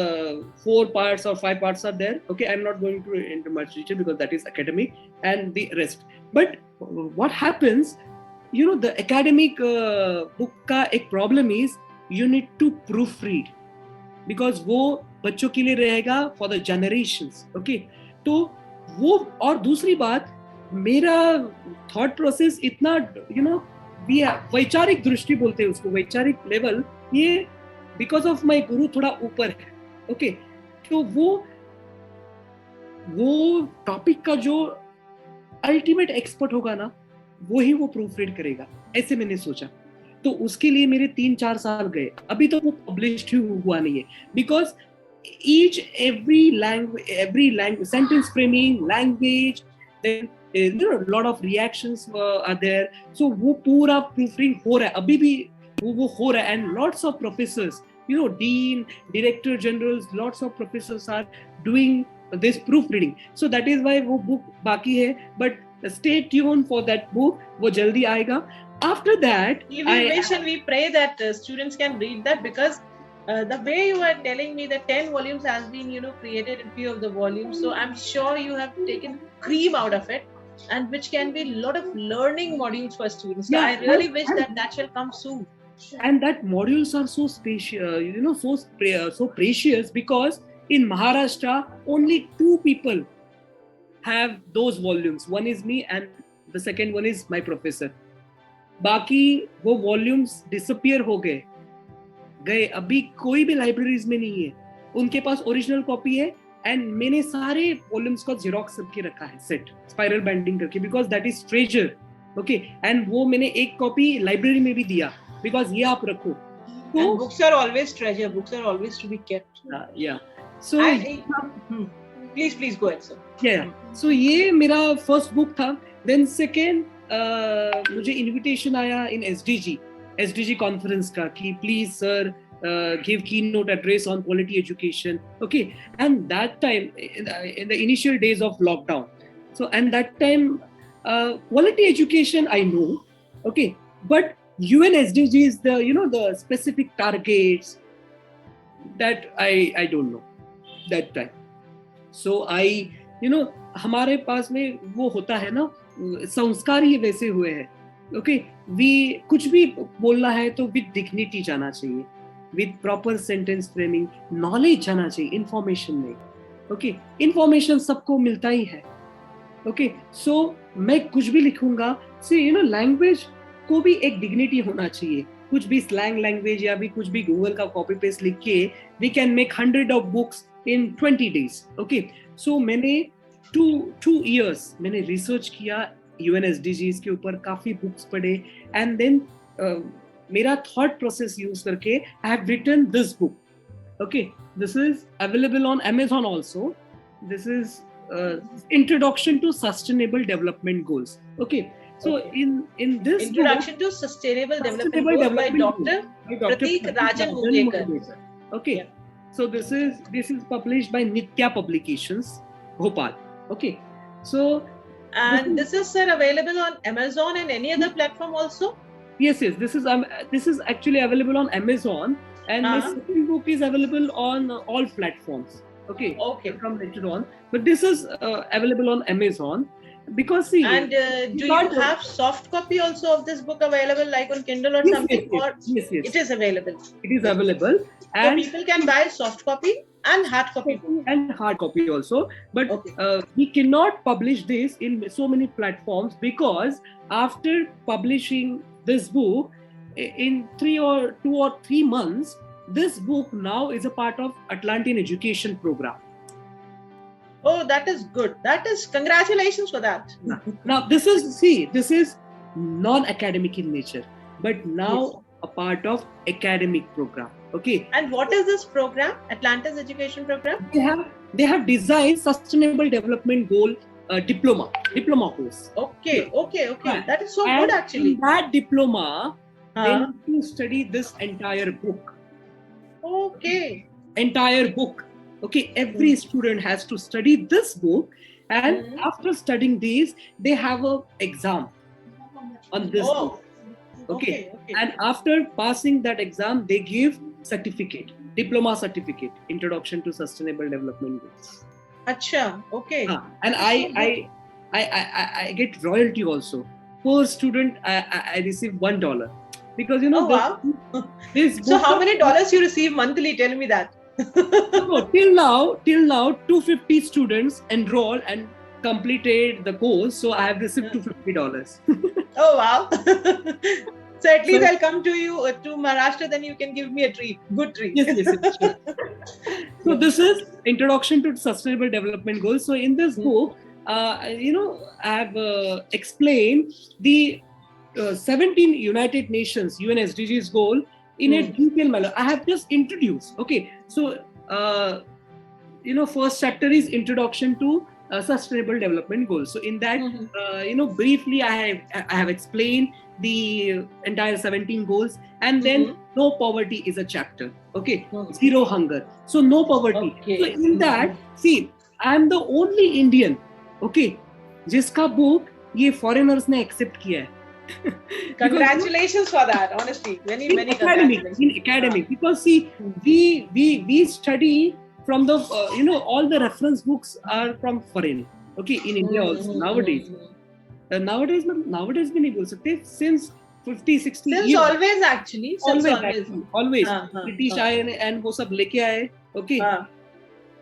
4 parts or 5 parts are there. Okay, I'm not going to into much detail because that is academic, and the rest. But what happens, the academic book का एक problem is you need to proofread because वो बच्चों के लिए रहेगा for the generations. Okay, तो वो, और दूसरी बात, मेरा थॉट प्रोसेस इतना वैचारिक दृष्टि बोलते हैं उसको, वैचारिक लेवल, ये बिकॉज ऑफ माय गुरु थोड़ा ऊपर है. ओके, तो वो टॉपिक का जो अल्टीमेट एक्सपर्ट होगा ना, वो ही वो प्रूफ रीड करेगा, ऐसे मैंने सोचा. तो उसके लिए मेरे 3-4 साल गए. अभी तो वो पब्लिश्ड हुआ नहीं है because every language, sentence framing, language, then a lot of reactions are there. So वो पूरा proofreading हो रहा है, अभी भी वो हो रहा है, and lots of professors, dean, director generals, lots of professors are doing this proofreading. So that is why वो book बाकी है, but stay tuned for that book, वो जल्दी आएगा. After that, we wish and we pray that students can read that, because the way you are telling me that 10 volumes has been, created in few of the volumes. So I'm sure you have taken cream out of it, and which can be a lot of learning modules for students. So I really wish that shall come soon. And that modules are so spacious, so precious, because in Maharashtra, only 2 people have those volumes. One is me and the second one is my professor. बाकी वो volumes disappear हो गए, अभी कोई भी libraries में नहीं है. उनके पास ओरिजिनल कॉपी है, एंड मैंने सारे वॉल्यूम्स को जेरोक्स करके रखा है, सेट स्पाइरल बाइंडिंग करके, because that is treasure. Okay, and वो मैंने एक कॉपी लाइब्रेरी में भी दिया, बिकॉज ये आप रखो. तो books are always treasure, books are always to be kept. Yeah so please go ahead sir. Yeah so ये मेरा फर्स्ट बुक था. देन सेकंड मुझे इनविटेशन आया इन एसडीजी कॉन्फ्रेंस का कि please sir give keynote address on quality education. Okay, and that time in the initial days of lockdown, so and that time quality education I know, okay, but UN SDG is the the specific targets that I don't know that time. So I हमारे पास में वो होता है ना, संस्कार ही वैसे हुए हैं. ओके, कुछ भी बोलना है तो विद डिग्निटी जाना चाहिए, with proper sentence framing, knowledge जाना चाहिए, इंफॉर्मेशन नहीं. ओके, इंफॉर्मेशन सबको मिलता ही है. ओके, सो मैं कुछ भी लिखूंगा, लैंग्वेज को भी एक डिग्निटी होना चाहिए. कुछ भी स्लैंग लैंग्वेज या भी कुछ भी गूगल का कॉपी पेस्ट लिख के we can make 100 of books in 20 days. Okay, so मैंने 2 years मैंने रिसर्च किया UNSDGs के ऊपर, काफी बुक्स पढ़े, एंड देन मेरा थॉट प्रोसेस यूज करके I have written this book. Okay, this is available on Amazon also. This is Introduction to Sustainable Development Goals. Okay, so in this Introduction to Sustainable Development Goals by Dr. Pratik Mungekar. Okay, yeah. So this is published by Nitya Publications, Bhopal. Okay, so and this is sir available on Amazon and any other platform also. Yes, this is actually available on Amazon, and my second book is available on all platforms. Okay, come later on, but this is available on Amazon, because see. And do you have soft copy also of this book available, like on Kindle or something? Yes. It is available. It is available, and so people can buy soft copy and hard copy. And hard copy also, but we cannot publish this in so many platforms, because after publishing this book in 2 or 3 months, this book now is a part of Atlantean education program. Oh, that is good. That is, congratulations for that. Now this is non-academic in nature, but now a part of academic program. Okay. And what is this program? Atlantis education program? They have designed sustainable development goal diploma course. Okay. That is so good actually. In that diploma, they need to study this entire book. Okay. Entire book. Okay. Every student has to study this book, and after studying these, they have an exam on this book. Okay. And after passing that exam, they give certificate, diploma certificate, Introduction to Sustainable Development Goals. Acha, okay. And I get royalty also. Per student, I receive $1, because wow. This so how many dollars you receive monthly? Tell me that. till now 250 students enrolled and completed the course, so I have received $250. Oh wow. So at least I'll come to you to Maharashtra, then you can give me a treat, good treat. Yes, sure. So this is Introduction to Sustainable Development Goals. So in this book, I have explained the 17 United Nations UN SDGs goal in a detailed manner. I have just introduced. Okay, so first chapter is Introduction to sustainable development goals. So in that, briefly I have explained the entire 17 goals, and then no poverty is a chapter. Okay, zero hunger. So no poverty. Okay. So in that, see, I am the only Indian, okay, जिसका book ये foreigners ने accept किया है. Congratulations for that, honestly. Many congratulations. In academic, because see, we study from the all the reference books are from foreign. Okay, in India also nowadays. Nowadays भी नहीं बोल सकते, since 50-60 since years. Always actually. Since always. British आए and वो सब लेके आए. Okay.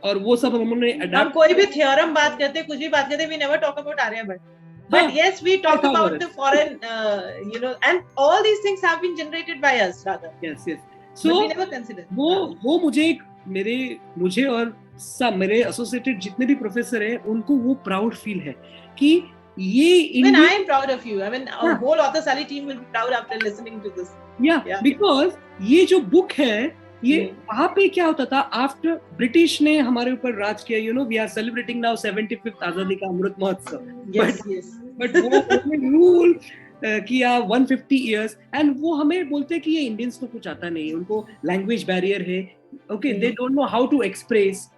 और वो सब हमने adapt. हम कोई भी theorem बात करते, कुछ भी बात करते, we never talk about Aryabhatta. But yes, we talk about the foreign, and all these things have been generated by us, rather. Yes. So we never consider. वो मुझे और सब मेरे associated जितने भी professor हैं, उनको वो proud feel है कि ये. Even I am proud of you. I mean, our whole Author Sally team will be proud after listening to this. Yeah. Because ये जो book है, ये वहाँ पे क्या होता था, आफ्टर ब्रिटिश ने हमारे ऊपर राज किया, we are celebrating now 75th आजादी का अमृत महोत्सव, बट वो रूल किया 150 इयर्स, एंड वो हमें बोलते हैं कि ये इंडियंस को कुछ आता नहीं है, उनको लैंग्वेज बैरियर है, okay, they don't know how to express,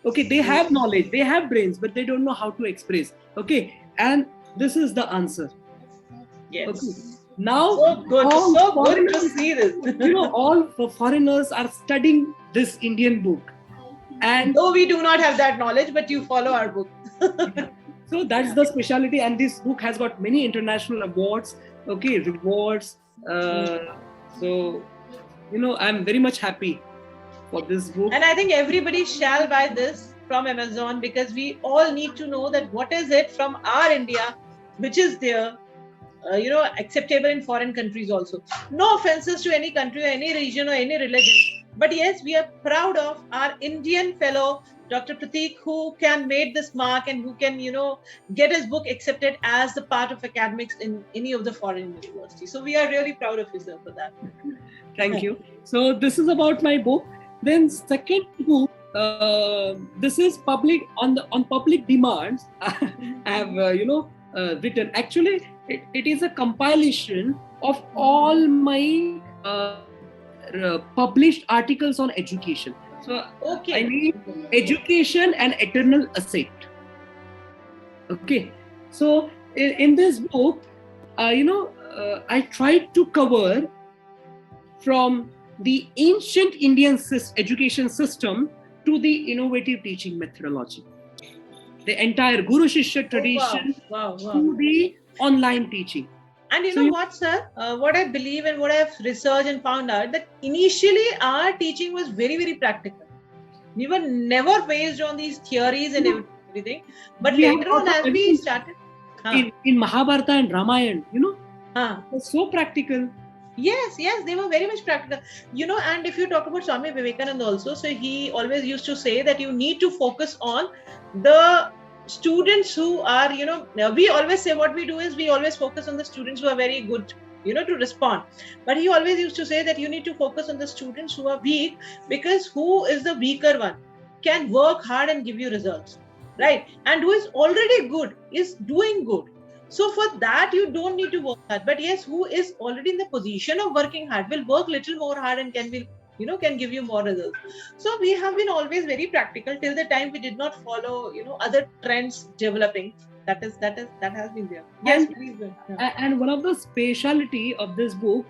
okay, they have knowledge, they have brains, but they don't know how to express, okay, and this is the answer. Now, so good to see this. All the foreigners are studying this Indian book, and though we do not have that knowledge, but you follow our book. So that's the speciality, and this book has got many international awards. Okay, rewards. So, I'm very much happy for this book. And I think everybody shall buy this from Amazon, because we all need to know that what is it from our India, which is there. Acceptable in foreign countries also. No offenses to any country or any region or any religion, but yes, we are proud of our Indian fellow Dr. Pratik, who can make this mark and who can get his book accepted as the part of academics in any of the foreign universities. So we are really proud of you, sir, for that. Thank you. So this is about my book. Then second book, this is public on public demands. I have written. Actually, it is a compilation of all my published articles on education. So I mean education and eternal asset. Okay, so in this book, I tried to cover from the ancient Indian education system to the innovative teaching methodology, the entire Guru Shishya tradition to the online teaching. And what, sir? What I believe and what I've researched and found out, that initially our teaching was very, very practical. We were never based on these theories and everything. But later on, as we started... In Mahabharata and Ramayana, it was so practical. Yes, they were very much practical. And if you talk about Swami Vivekananda also, so he always used to say that you need to focus on the students who are, we always say what we do is we always focus on the students who are very good, to respond. But he always used to say that you need to focus on the students who are weak, because who is the weaker one can work hard and give you results, right? And who is already good is doing good. So for that, you don't need to work hard. But yes, who is already in the position of working hard will work little more hard and can give you more results. So we have been always very practical till the time we did not follow, other trends developing. That has been there. Yes, please. And one of the speciality of this book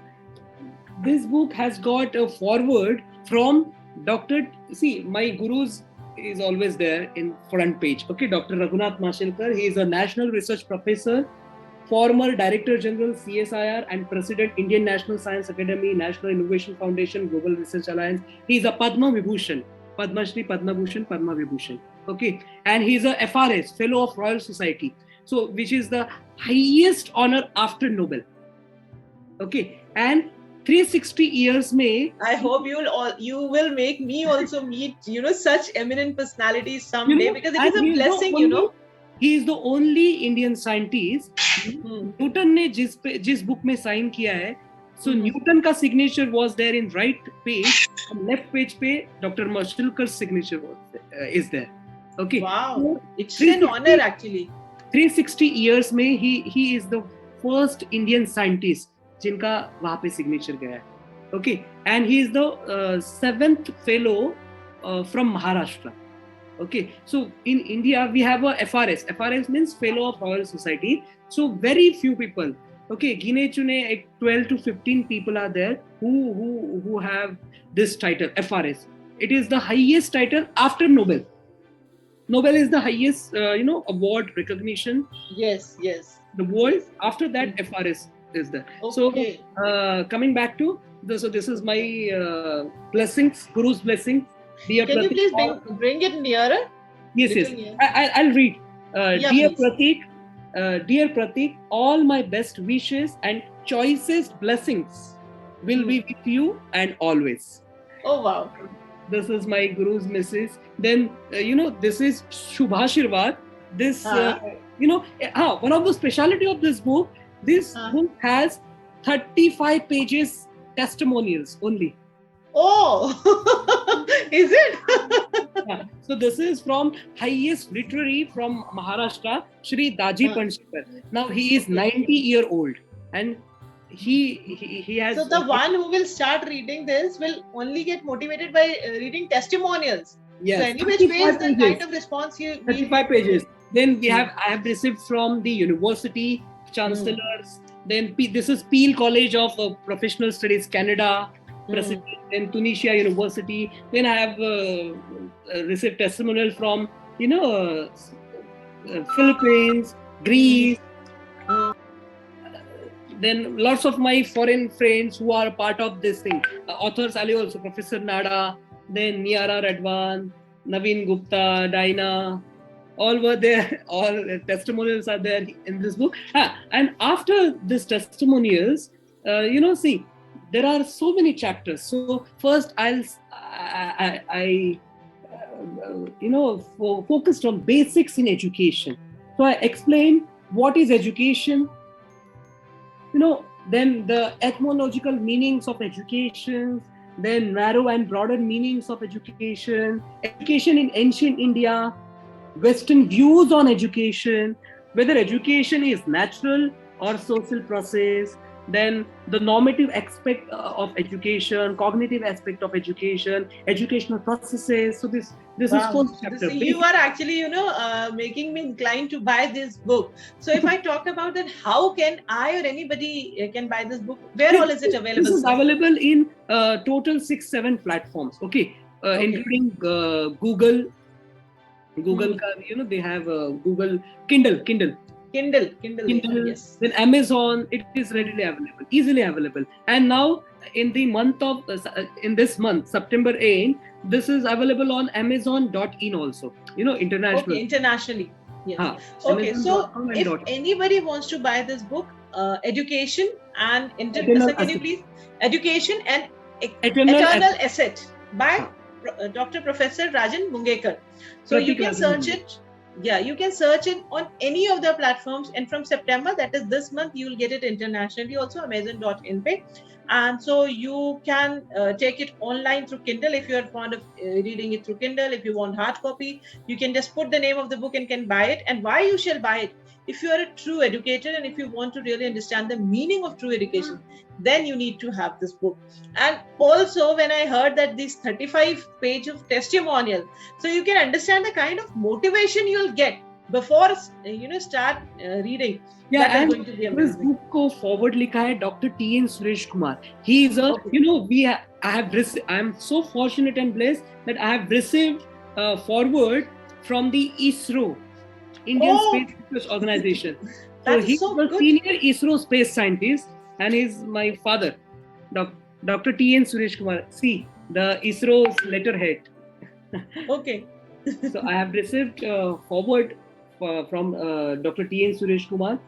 has got a forward from Dr. See, my gurus is always there in front page. Okay, Dr. Raghunath Mashelkar. He is a National Research Professor, former Director General CSIR and President Indian National Science Academy, National Innovation Foundation, Global Research Alliance. He is a Padma Vibhushan, Padma Shri, Padma Bhushan, Padma Vibhushan. Okay, and he is a FRS, Fellow of Royal Society. So, which is the highest honor after Nobel. Okay, and 360 years may. I hope you will make me also meet such eminent personalities someday, because it is a blessing, He is the only Indian scientist. Newton ने जिस book में sign किया है, so Newton का signature was there in right page, and left page पे Dr. Mashelkar's signature is there. Okay. Wow, So it's an 360 honor actually. 360 years में he is the first Indian scientist जिनका वहाँ पे signature गया है. Okay, and he is the seventh fellow from Maharashtra. Okay, so in India we have a FRS. FRS means Fellow of Royal Society. So very few people. Okay, गिने चुने 12 to 15 people are there who have this title FRS. It is the highest title after Nobel. Nobel is the highest award recognition. Yes, yes. The world. Yes. After that, FRS is there. Okay. So coming back to this, so this is my blessings, Guru's blessings. Dear Can Pratik, you please bring it nearer? Yes, Little yes. nearer. I'll read. Dear Please. Pratik, dear Pratik, all my best wishes and choicest blessings will be with you and always. Oh wow. This is my Guru's message. Then this is Shubhashirvad. This one of the speciality of this book. This book has 35 pages testimonials only. Oh, is it? Yeah. So this is from highest literary from Maharashtra, Shri Daji Panshikar. Now he is 90-year-old and he has. So the one who will start reading this will only get motivated by reading testimonials. Yes. So any which way is the kind of response you. 35 pages. Then I have received from the university chancellors. Then this is Peel College of Professional Studies, Canada. President, then Tunisia University. Then I have received testimonial from Philippines, Greece. Then lots of my foreign friends who are part of this thing. Authors Ali also, Professor Nada, then Niara Radwan, Naveen Gupta, Daina, all were there. All testimonials are there in this book. And after this testimonials, see, there are so many chapters. So first I focused on basics in education. So I explained what is education, then the etymological meanings of education, then narrow and broader meanings of education in ancient India, Western views on education, whether education is natural or social process, then the normative aspect of education, cognitive aspect of education, educational processes. So this is first chapter. You are actually, making me inclined to buy this book. So if I talk about that, how can I or anybody can buy this book? Where all is it available? This is available in total 6-7 platforms. Okay, including Google. They have Google Kindle. Yes. Then Amazon, it is readily available, easily available. And now in the month of in this month, September 8, this is available on Amazon.in also. International. Okay, internationally. Yes. Okay, so if anybody wants to buy this book, Education and Education and Eternal Asset by Dr. Professor Rajan Mungekar. So you can search it. Yeah, you can search it on any of the platforms, and from September, that is this month, you will get it internationally also, Amazon.in pay. And so you can take it online through Kindle if you are fond of reading it through Kindle. If you want hard copy, you can just put the name of the book and can buy it. And why you shall buy it? If you are a true educator and if you want to really understand the meaning of true education, then you need to have this book. And also when I heard that this 35 page of testimonial, so you can understand the kind of motivation you'll get before start reading. Yeah, and going to be this book ko forward likha hai Dr. T.N. Suresh Kumar. He is a I am so fortunate and blessed that I have received forward from the ISRO, Indian Space Research Organization. So he's a senior ISRO space scientist, and he's my father, Dr. T.N. Suresh Kumar. See the ISRO's letterhead. Okay. So I have received forward from Dr. T.N. Suresh Kumar,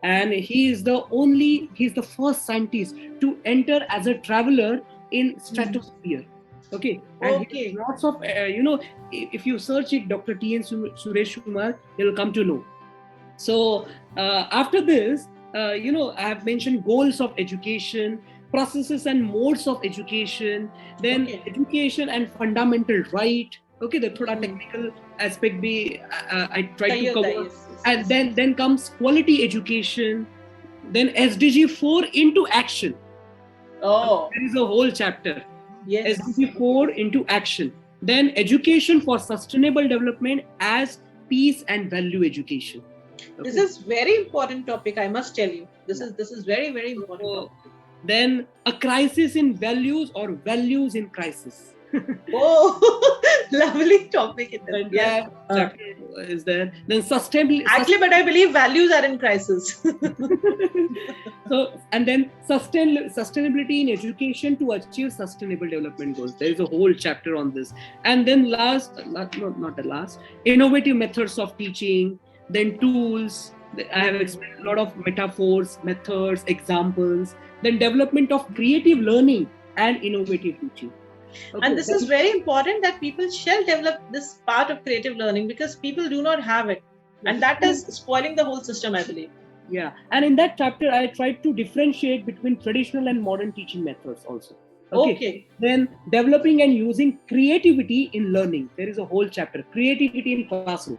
and he's the first scientist to enter as a traveler in stratosphere. Okay. And lots of if you search it, Dr. T.N. Suresh Kumar, you'll come to know. So after this, I have mentioned goals of education, processes and modes of education, then education and fundamental right. Okay, the thoda technical aspect bhi I try to Sahi hota cover. hai, yes, yes, And yes. then comes quality education, then SDG 4 into action. Oh, There is a whole chapter. yes. SDG 4 into action. Then education for sustainable development as peace and value education. This Okay. is very important topic, I must tell you. This Yeah. is very, very important So, topic. then a crisis in values or values in crisis. Oh, lovely topic it The is. Yes. entire chapter is there. Then sustainability. Actually, but I believe values are in crisis. So, and then sustainability in education to achieve sustainable development goals. There is a whole chapter on this. And then not the last, innovative methods of teaching, then tools. I have explained a lot of metaphors, methods, examples, then development of creative learning and innovative teaching. Okay, And this is very important that people shall develop this part of creative learning because people do not have it. And that is spoiling the whole system, I believe. Yeah, and in that chapter, I tried to differentiate between traditional and modern teaching methods also. Okay. Then developing and using creativity in learning. There is a whole chapter, creativity in classroom.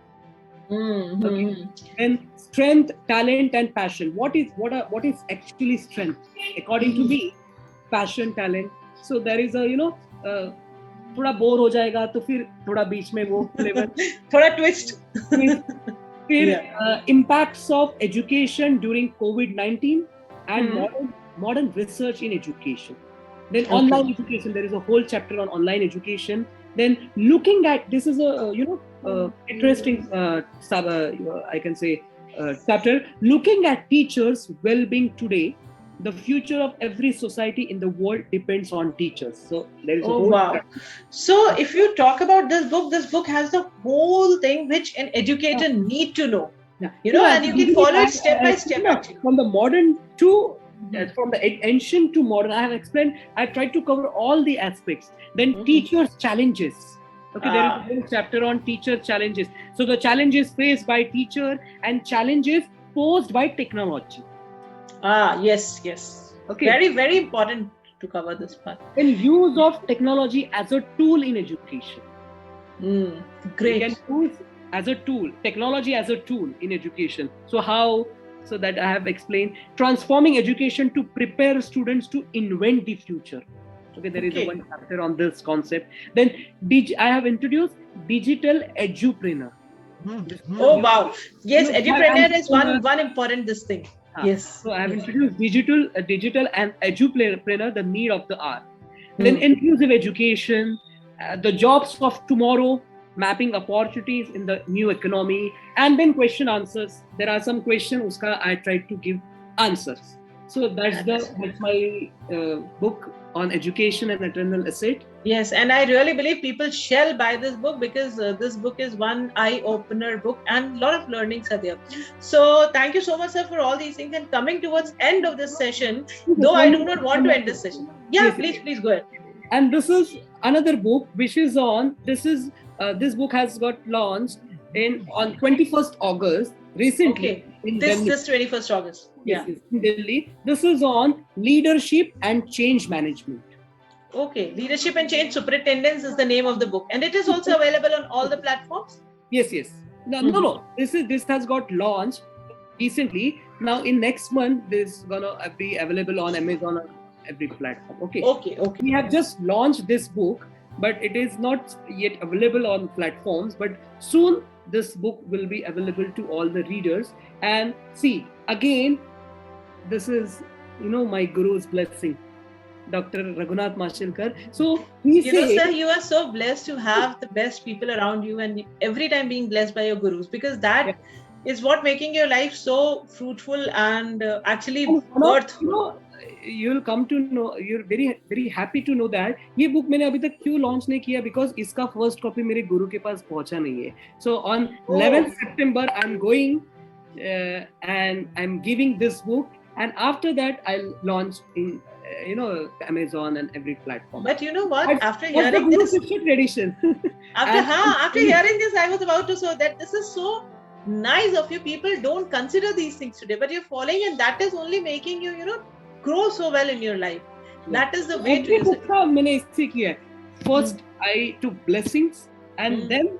Mm-hmm. Okay. Then strength, talent, and passion. What is actually strength? According to me, passion, talent. So there is a थोड़ा bore हो जाएगा तो फिर थोड़ा बीच में वो flavour थोड़ा twist फिर impacts of education during COVID-19 and modern research in education. Then online education, there is a whole chapter on online education. Then looking at, this is a interesting I can say chapter, looking at teachers' well-being today. The future of every society in the world depends on teachers. So there is a whole chapter. So if you talk about this book has the whole thing which an educator need to know. And you can follow it step by step. Actually. From the modern to from the ancient to modern, I have explained. I tried to cover all the aspects. Then teachers' challenges. Okay, there is a whole chapter on teacher challenges. So the challenges faced by teacher and challenges posed by technology. Yes. Okay. Very, very important to cover this part. And use of technology as a tool in education. Great. We can use as a tool, technology as a tool in education. So how? So that I have explained, transforming education to prepare students to invent the future. Okay, there is a one chapter on this concept. Then I have introduced digital edupreneur. Oh wow! Yes, edupreneur is one important this thing. Yes. So I have introduced digital and edupreneur, the need of the hour. Then inclusive education, the jobs of tomorrow, mapping opportunities in the new economy, and then question answers. There are some questions uska I tried to give answers. So that's my book on education and eternal asset. Yes, and I really believe people shall buy this book because this book is one eye-opener book and a lot of learnings are there. So thank you so much, sir, for all these things. And coming towards end of this session, though I do not want to end this session. Yeah, please go ahead. And this is another book which is on. This book has got launched on 21st August recently. Okay. This 21st August. Yes, in Delhi. This is on leadership and change management. Okay, leadership and change superintendence is the name of the book, and it is also available on all the platforms. Yes. No. This has got launched recently. Now in next month, this is gonna be available on Amazon or every platform. Okay. We have just launched this book, but it is not yet available on platforms. But soon this book will be available to all the readers. And see, again, this is my guru's blessing, Dr. Raghunath Mashilkar. So sir, you are so blessed to have the best people around you, and every time being blessed by your gurus, because that is what making your life so fruitful and actually worth. You'll come to know, you're very very happy to know that ये book मैंने अभी तक क्यों launch नहीं किया, because इसका first copy मेरे गुरु के पास पहुंचा नहीं है. So on 11th September I'm going and I'm giving this book, and after that I'll launch in Amazon and every platform. But you know what? After hearing this, tradition. after hearing this, I was about to say that this is so nice of you. People don't consider these things today, but you're following, and that is only making you, grow so well in your life. That is the way to use it. मैंने इससे किया. First, I took blessings, and then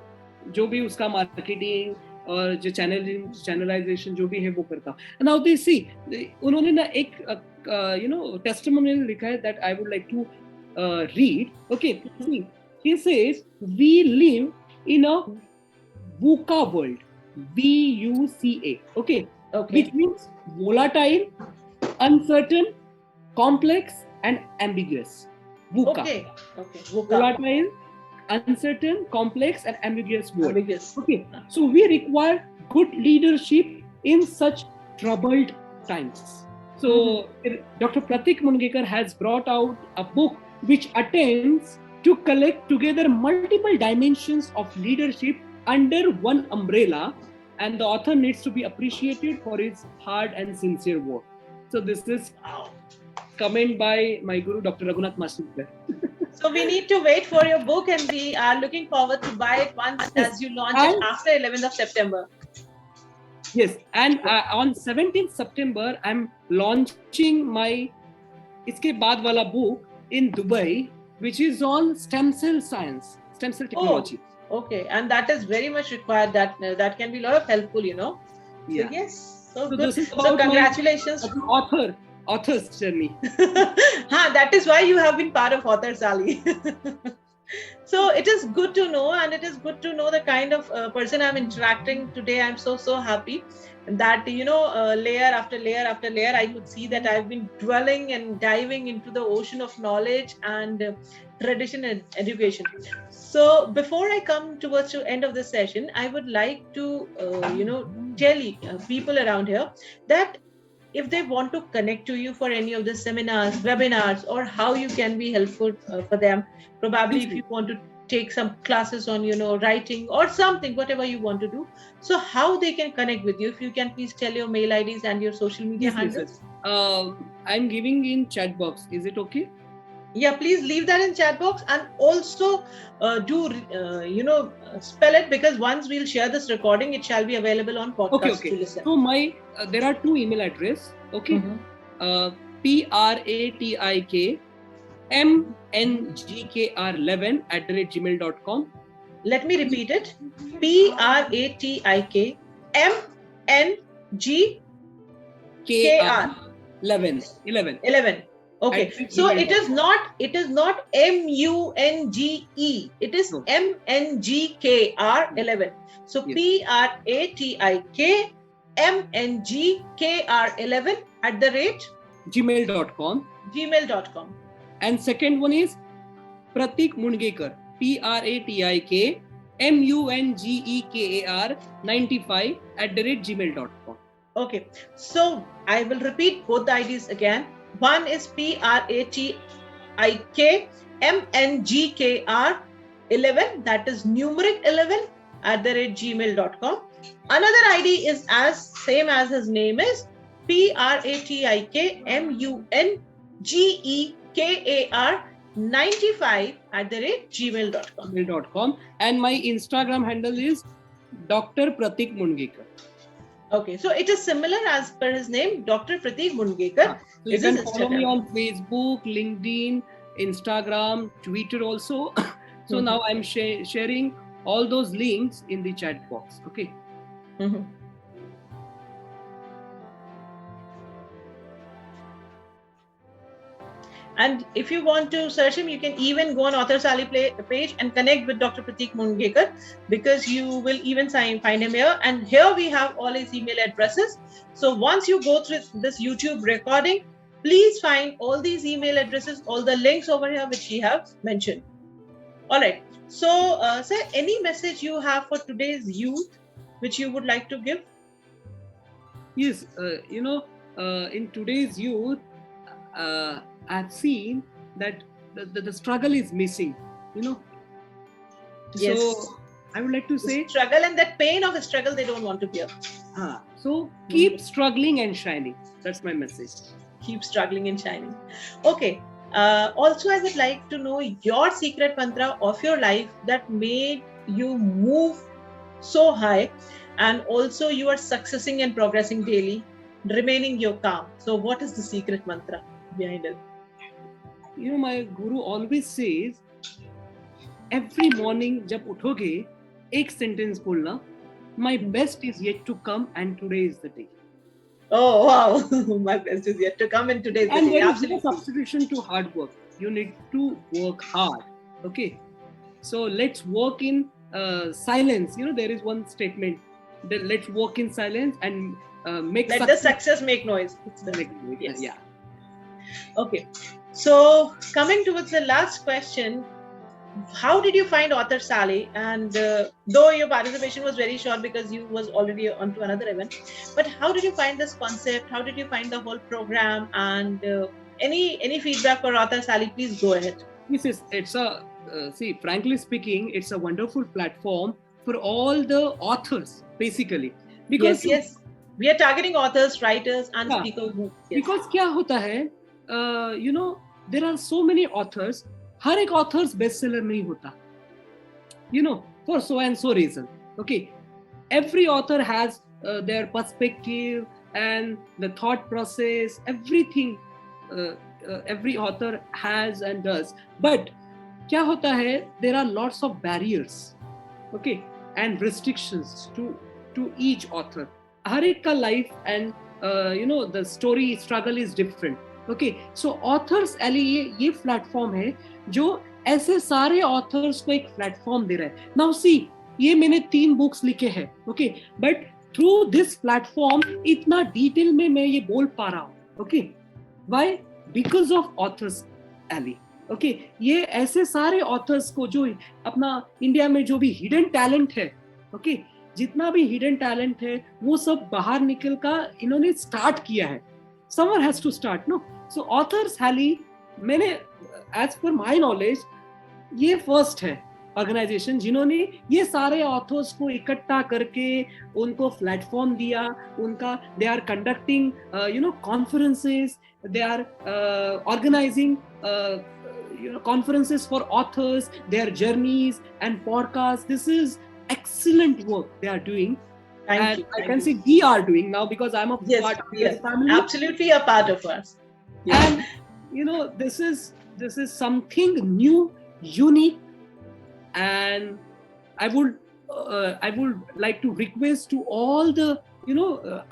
जो भी उसका marketing और जो channelization जो भी है वो करता. And now they see उन्होंने ना एक testimonial लिखा है that I would like to read. Okay, see, he says we live in a VUCA world, VUCA. Okay, which means volatile, uncertain, complex, and ambiguous. VUCA. Okay. Volatile, uncertain, complex, and ambiguous word. Ambiguous. Okay, so we require good leadership in such troubled times. So Dr. Pratik Mungekar has brought out a book which attempts to collect together multiple dimensions of leadership under one umbrella, and the author needs to be appreciated for his hard and sincere work. So this is comment by my guru, Dr. Raghunath Master. So we need to wait for your book, and we are looking forward to buy it once as you launch it after 11th of September. Yes, and on 17th September, I'm launching my iske baad wala book in Dubai, which is on stem cell science, stem cell technology. Oh, okay, and that is very much required. That can be a lot of helpful, Yeah. So, yes. So good. This is So congratulations. Author's journey. That is why you have been part of Authors Alley. So it is good to know, and it is good to know the kind of person I'm interacting today. I'm so happy that layer after layer after layer, I could see that I've been dwelling and diving into the ocean of knowledge and tradition and education. So before I come towards the end of the session, I would like to tell people around here that if they want to connect to you for any of the seminars, webinars, or how you can be helpful for them, probably if you want to take some classes on, writing or something, whatever you want to do. So how they can connect with you? If you can please tell your mail IDs and your social media handles. Yes. I'm giving in chat box. Is it okay? Yeah, please leave that in chat box, and also spell it, because once we'll share this recording, it shall be available on podcast to listen. So there are two email address. Okay. Pratik mngkr11@gmail.com. Let me repeat it. Pratik mngkr 11. Okay, so it is not MUNGE, it is MNGKR 11. So Pratik MNGKR 11@gmail.com. And second one is Pratik Mungekar, Pratik Mungekar 95@gmail.com. Okay, so I will repeat both the IDs again. One is Pratik MNGKR 11, that is numeric 11@gmail.com. Another ID is same as his name is Pratik MUNGEKAR 95@gmail.com. And my Instagram handle is Dr. Pratik Mungekar. Okay, so it is similar as per his name, Dr. Pratik Mungekar. So you can follow me on Facebook, LinkedIn, Instagram, Twitter also. So now I'm sharing all those links in the chat box. Okay. And if you want to search him, you can even go on Authors Alley page and connect with Dr. Pratik Mungekar, because you will even find him here. And here we have all his email addresses. So once you go through this YouTube recording, please find all these email addresses, all the links over here which he has mentioned. All right. So, sir, any message you have for today's youth which you would like to give? Yes, in today's youth, I've seen that the struggle is missing, Yes. So I would like to say, the struggle and that pain of a struggle they don't want to bear. So keep struggling and shining. That's my message. Keep struggling and shining. Okay. Also, I would like to know your secret mantra of your life that made you move so high, and also you are successing and progressing daily, remaining your calm. So what is the secret mantra behind it? My guru always says, every morning जब उठोगे एक sentence बोलना, my best is yet to come and today is the day. Oh wow, my best is yet to come and today's the And day. there is no Absolutely. substitution to hard work. You need to work hard. Okay. So let's work in silence. You know, there is one statement that let's work in silence and make Let the success make noise. Yes. Yeah. Okay. So coming towards the last question, how did you find author Sally? And though your participation was very short because you was already on to another event, but how did you find this concept? How did you find the whole program? And any feedback for author Sally? Please go ahead. It's a see, frankly speaking, it's a wonderful platform for all the authors, basically. Because yes, we are targeting authors, writers, and yeah, speakers. Yes. Because क्या होता है, you know, there are so many authors. हर एक authors bestseller नहीं होता. You know, for so and so reason. Okay, every author has their perspective and the thought process. Everything every author has and does. But क्या होता है? There are lots of barriers. Okay, and restrictions to each author. हर एक का life and you know the story struggle is different. Okay, so authors alley ये platform है जो ऐसे सारे authors को एक platform दे रहा है. Now see, ये मैंने 3 books लिखे हैं. Okay, but through this platform इतना detail में मैं ये बोल पा रहा हूँ. Okay, why? Because of authors alley. Okay ये ऐसे सारे ऑथर्स को जो अपना इंडिया में जो भी हिडन टैलेंट है, ओके जितना भी हिडन टैलेंट है वो सब बाहर निकल का इन्होंने स्टार्ट किया है. Someone has to start no. So authors हैली मैंने एज पर माय नॉलेज ये फर्स्ट है ऑर्गेनाइजेशन जिन्होंने ये सारे ऑथर्स को इकट्ठा करके उनको प्लेटफॉर्म दिया. उनका they are conducting you know conferences, they are organising conferences for authors, their journeys and podcasts. This is excellent work they are doing. Thank you. I can say we are doing now because I'm a part of this family. Absolutely a part of us. Yes. And you know this is something new, unique, and I would like to request to all the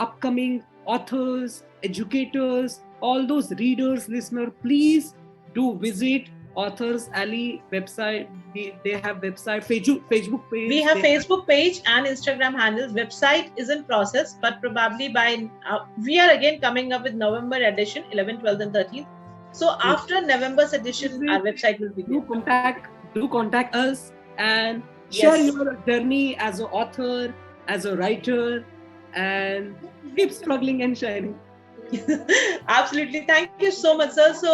upcoming authors, educators, all those readers, listeners, please do visit Authors Alley website. They have website, Facebook page. We have Facebook page and Instagram handles. Website is in process, but probably by we are again coming up with November edition, 11th, 12th, and 13th. So after November's edition, our website will be there. Do contact us and share your journey as an author, as a writer, and keep struggling and shining. Absolutely. Thank you so much, sir. So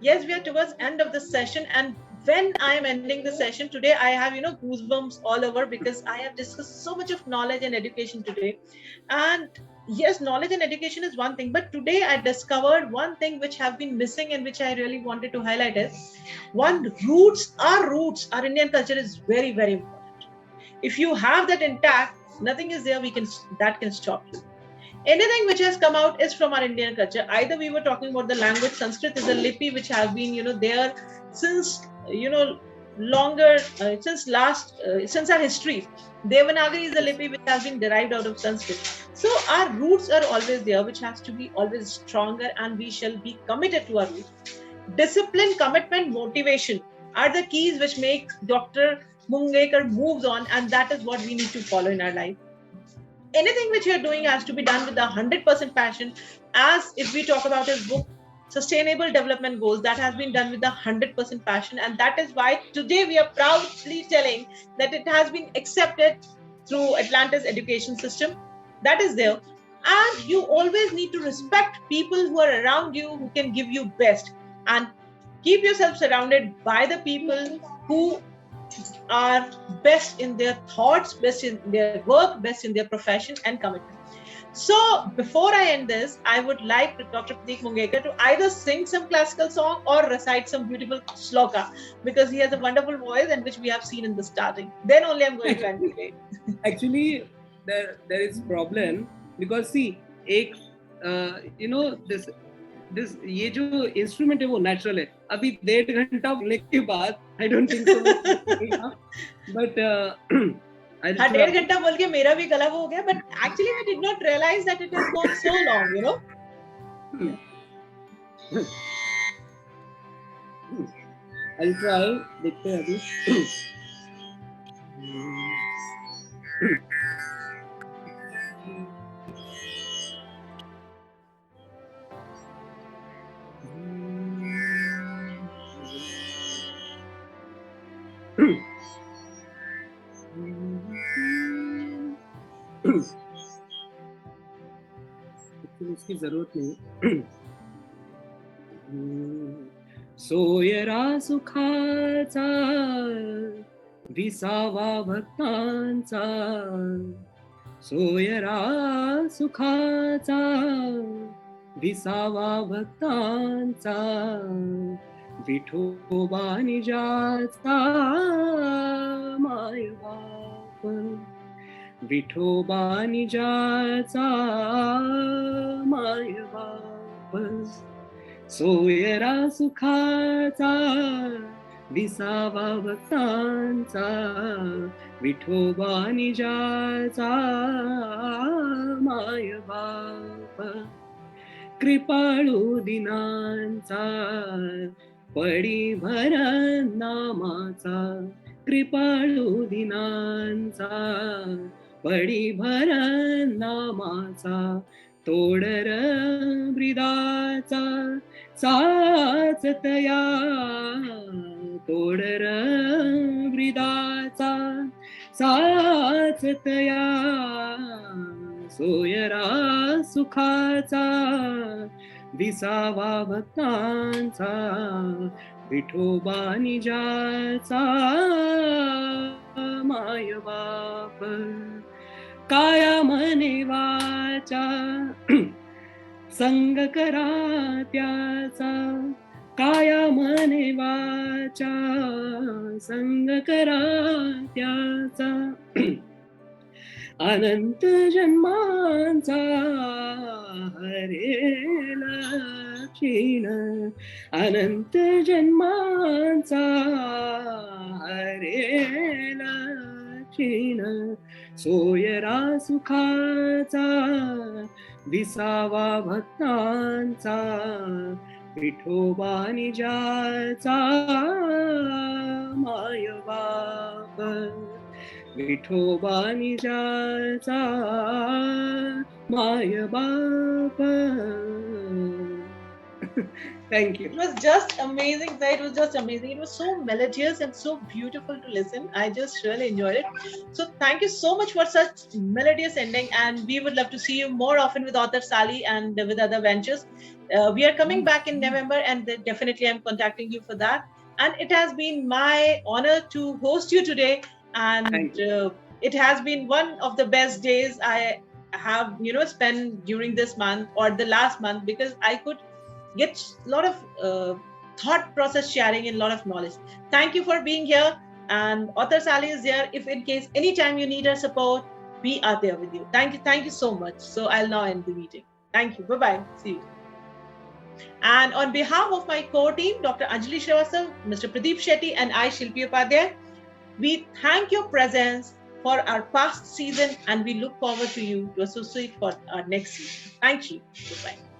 yes, we are towards end of the session, and when I am ending the session today, I have goosebumps all over because I have discussed so much of knowledge and education today. And yes, knowledge and education is one thing, but today I discovered one thing which have been missing and which I really wanted to highlight is our Indian culture is very, very important. If you have that intact, nothing is there that can stop you. Anything which has come out is from our Indian culture. Either we were talking about the language, Sanskrit is a lipi which has been there since longer, since our history. Devanagari is a lipi which has been derived out of Sanskrit. So our roots are always there, which has to be always stronger, and we shall be committed to our roots. Discipline, commitment, motivation are the keys which make Dr. Mungekar moves on, and that is what we need to follow in our life. Anything which you're doing has to be done with 100% passion. As if we talk about his book, Sustainable Development Goals, that has been done with 100% passion. And that is why today we are proudly telling that it has been accepted through Atlantis education system. That is there. And you always need to respect people who are around you, who can give you best. And keep yourself surrounded by the people who are best in their thoughts, best in their work, best in their profession and commitment. So before I end this, I would like Dr. Pratik Mungekar to either sing some classical song or recite some beautiful sloka, because he has a wonderful voice and which we have seen in the starting. Then only I'm going to end today. Actually, there is problem because see, this ये जो instrument है वो natural है. अभी 1.5 घंटा बोलने के बाद I don't think so, but हाँ, 1.5 घंटा बोल के मेरा भी गला वो हो गया, but actually I did not realise that it has gone so long, you know. I'll try. देखते हैं अभी. इसकी जरूरत नहीं. सोयरा सुखाचा विसावा भक्तांचा, सोयरा सुखाचा विसावा भक्तांचा, विठोबा निजाचा माय बाप, विठोबा निजाचा माय बाप, सोयरा सुखाचा विसावा भक्तांचा, विठोबा निजाचा माय बाप, कृपाळू दिनांचा पडीभर नामाचा, कृपाळू दिनांचा पडीभर नामाचा, तोडर ब्रिदाचा साचतया, तोडर ब्रिदाचा साचतया, सोयरा सुखाचा विसावा भक्तांचा, विठोबा निजाचा माय बाप, काया मने वाचा संग करा त्याचा, काया मने वाचा संग करा त्याचा, अनंत जन्मांचा हरेला क्षीण, अनंत जन्मांचा हरेला क्षीण, सोयरा सुखाचा विसावा भक्तांचा, विठोबा निजाचा माय बाप, विठोबा निजाचा माय बाप. Thank you. It was just amazing, sir. It was just amazing. It was so melodious and so beautiful to listen. I just really enjoyed it. So thank you so much for such melodious ending. And we would love to see you more often with author Sally and with other ventures. We are coming back in November, and definitely I'm contacting you for that. And it has been my honor to host you today. And it has been one of the best days I have, spent during this month or the last month, because I could get a lot of thought process sharing and a lot of knowledge. Thank you for being here. And author Sally is there. If in case anytime you need our support, we are there with you. Thank you so much. So I'll now end the meeting. Thank you. Bye-bye. See you. And on behalf of my core team, Dr. Anjali Srivastav, Mr. Pradeep Shetty, and I, Shilpi Upadhyay, we thank your presence for our past season, and we look forward to you to associate for our next season. Thank you. Goodbye.